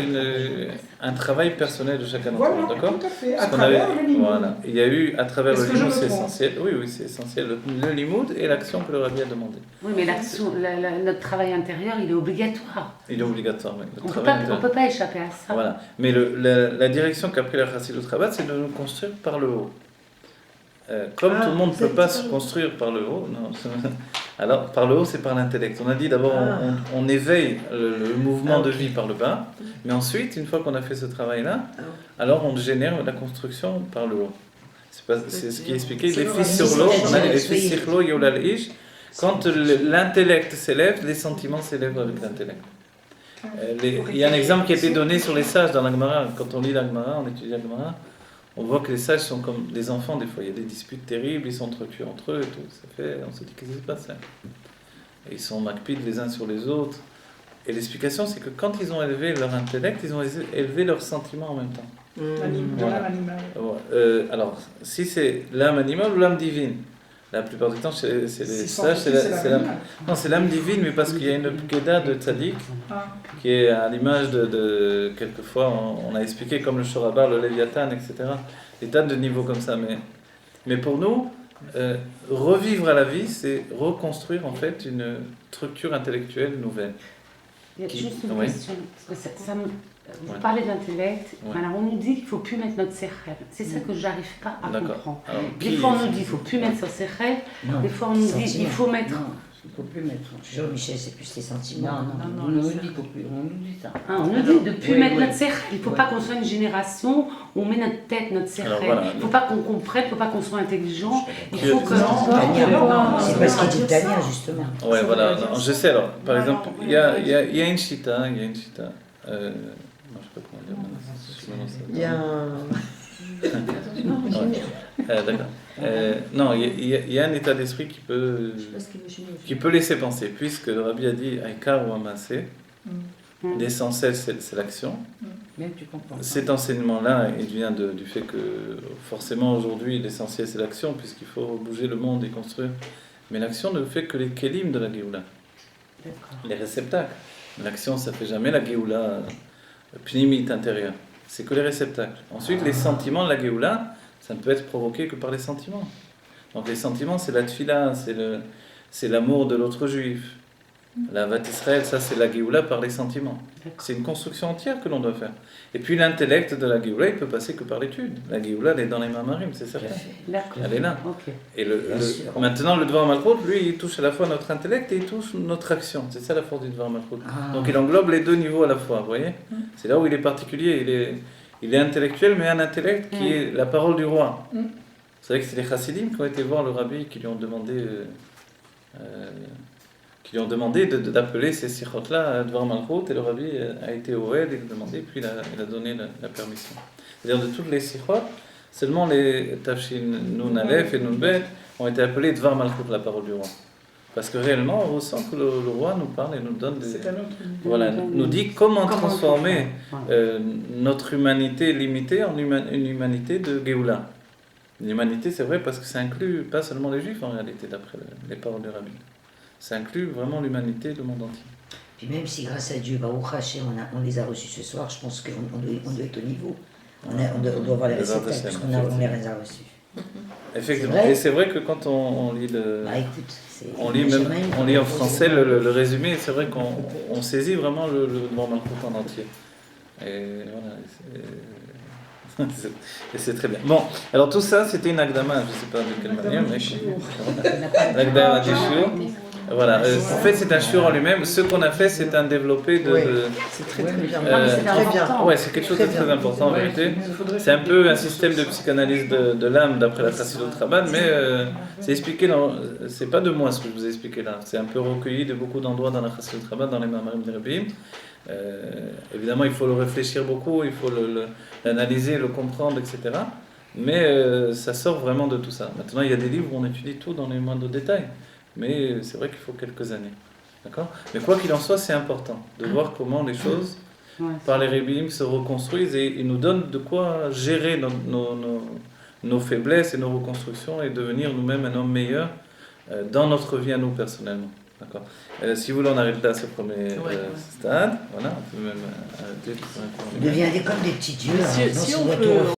un travail personnel de chacun d'entre Voilà, nous, d'accord? tout à fait. À Parce qu'on travers le Limoud. voilà, il y a eu à travers Est-ce le que je limoud, me c'est trompe? essentiel. Oui, c'est essentiel. Le limoud et l'action que le rabbi a demandé. Oui, mais l'action, notre travail intérieur, il est obligatoire. Il est obligatoire. Oui, le On travail ne peut pas échapper à ça. Voilà. Mais la direction qu'a pris la Chassidut Rabat, c'est de nous construire par le haut. Comme tout le monde ne peut pas se construire par le haut, non. Alors par le haut, c'est par l'intellect. On a dit d'abord, on éveille le mouvement de vie par le bas, mais ensuite, une fois qu'on a fait ce travail-là, alors on génère la construction par le haut. C'est ce qui est expliqué. Les fils sur l'eau, on a dit les fils sur l'eau, Yolal Ish. Quand l'intellect s'élève, les sentiments s'élèvent avec l'intellect. Il y a un exemple qui a été donné sur les sages dans la Gemara. Quand on lit la Gemara, on étudie la Gemara, on voit que les sages sont comme des enfants des fois. Il y a des disputes terribles, ils s'entretuent entre eux et tout. On se dit qu'est-ce qui se passe là? Et ils sont makpides les uns sur les autres. Et l'explication, c'est que quand ils ont élevé leur intellect, ils ont élevé leurs sentiments en même temps. De l'âme animale. Alors, si c'est l'âme animale ou l'âme divine? La plupart du temps, c'est les sages, c'est l'âme. Non, c'est l'âme divine, mais parce qu'il y a une Pkeda de Tzadik, qui est à l'image de quelquefois, on a expliqué comme le Shorabar, le Léviathan, etc. Des tas de niveaux comme ça. Mais pour nous, revivre à la vie, c'est reconstruire en fait une structure intellectuelle nouvelle. Il y a juste une question. Parce que vous parlez de l'intellect, alors on nous dit qu'il ne faut plus mettre notre sechel. C'est ça que je n'arrive pas à comprendre. Alors, des fois on nous dit qu'il ne faut plus mettre son sechel, des fois on nous dit qu'il faut mettre... Non, il ne faut plus mettre. Jean-Michel, c'est plus les sentiments. Non, on nous dit qu'il faut plus. On nous dit ça. On nous dit de ne plus mettre notre sechel. Il ne faut pas qu'on soit une génération où on met notre tête, notre sechel. Il ne faut pas qu'on comprenne, il ne faut pas qu'on soit intelligent. Il faut que... C'est parce qu'il dit Tania, justement. Oui, voilà. Je sais alors. Par exemple, il y a une chita. Je sais pas comment dire. Il y a D'accord. Non, il y a un état d'esprit qui peut laisser penser, puisque le Rabbi a dit Aïkar ou Amassé, l'essentiel c'est l'action. Cet enseignement-là, il vient du fait que forcément aujourd'hui l'essentiel c'est l'action, puisqu'il faut bouger le monde et construire. Mais l'action ne fait que les kélim de la Géoula, les réceptacles. L'action, ça ne fait jamais la Géoula pnimite intérieure. C'est que les réceptacles. Ensuite, les sentiments de la Géoula, ça ne peut être provoqué que par les sentiments. Donc les sentiments, c'est la tfila, c'est l'amour de l'autre juif. La Avat Israël, ça c'est la Géoula par les sentiments. C'est une construction entière que l'on doit faire. Et puis l'intellect de la Géoula, il peut passer que par l'étude. La Géoula, elle est dans les Mamarim, c'est certain. Elle est là. Okay. Et maintenant, le Dvar Malchut, lui, il touche à la fois notre intellect et il touche notre action. C'est ça la force du Dvar Malchut. Donc il englobe les deux niveaux à la fois, vous voyez. C'est là où il est particulier. Il est intellectuel, mais un intellect qui est la parole du roi. C'est vrai que c'est les chassidim qui ont été voir le rabbi, qui lui ont demandé d'appeler ces sikhot-là Dvar Malchut, et le rabbi a été au Ed, il a demandé, puis il a donné la permission. C'est-à-dire de toutes les sikhot, seulement les Tafshin Nun Aleph et Nun Bet ont été appelés Dvar Malchut, la parole du roi. Parce que réellement, on ressent que le roi nous parle et nous donne nous dit comment transformer notre humanité limitée en une humanité de Géoula. L'humanité, c'est vrai, parce que ça inclut pas seulement les Juifs en réalité, d'après les paroles du rabbi. Ça inclut vraiment l'humanité, le monde entier. Puis même si grâce à Dieu, Baruch Hashem, on les a reçus ce soir, je pense qu'on doit être au niveau. On doit avoir les résultats, parce qu'on les a reçus. Effectivement. Et c'est vrai que quand on lit on lit en français le résumé, c'est vrai qu'on saisit vraiment le Dvar Malchut en entier. Et voilà. Et c'est très bien. Bon, alors tout ça, c'était une Akdama, je ne sais pas de quelle manière, mais l'Akdama du shiur. Voilà, en fait, c'est un shiur en lui-même. Ce qu'on a fait, c'est un développé de. C'est très bien. Très bien. Ouais, c'est quelque chose de très important en vérité. C'est un peu un système de psychanalyse de l'âme d'après la Chassidut Chabad, mais c'est expliqué dans. C'est pas de moi ce que je vous ai expliqué là. C'est un peu recueilli de beaucoup d'endroits dans la Chassidut Chabad, dans les Mamarim de Rebbeim. Évidemment, il faut le réfléchir beaucoup, il faut l'analyser, le comprendre, etc. Mais ça sort vraiment de tout ça. Maintenant, il y a des livres où on étudie tout dans les moindres détails. Mais c'est vrai qu'il faut quelques années. D'accord ? Mais quoi qu'il en soit, c'est important de voir comment les choses, par les Rebbeim, se reconstruisent et ils nous donnent de quoi gérer nos faiblesses et nos reconstructions et devenir nous-mêmes un homme meilleur dans notre vie à nous personnellement. D'accord. Si vous voulez, on arrive là à ce premier stade. Voilà, on peut même arrêter. Vous deviendrez comme des petits dieux. Si on peut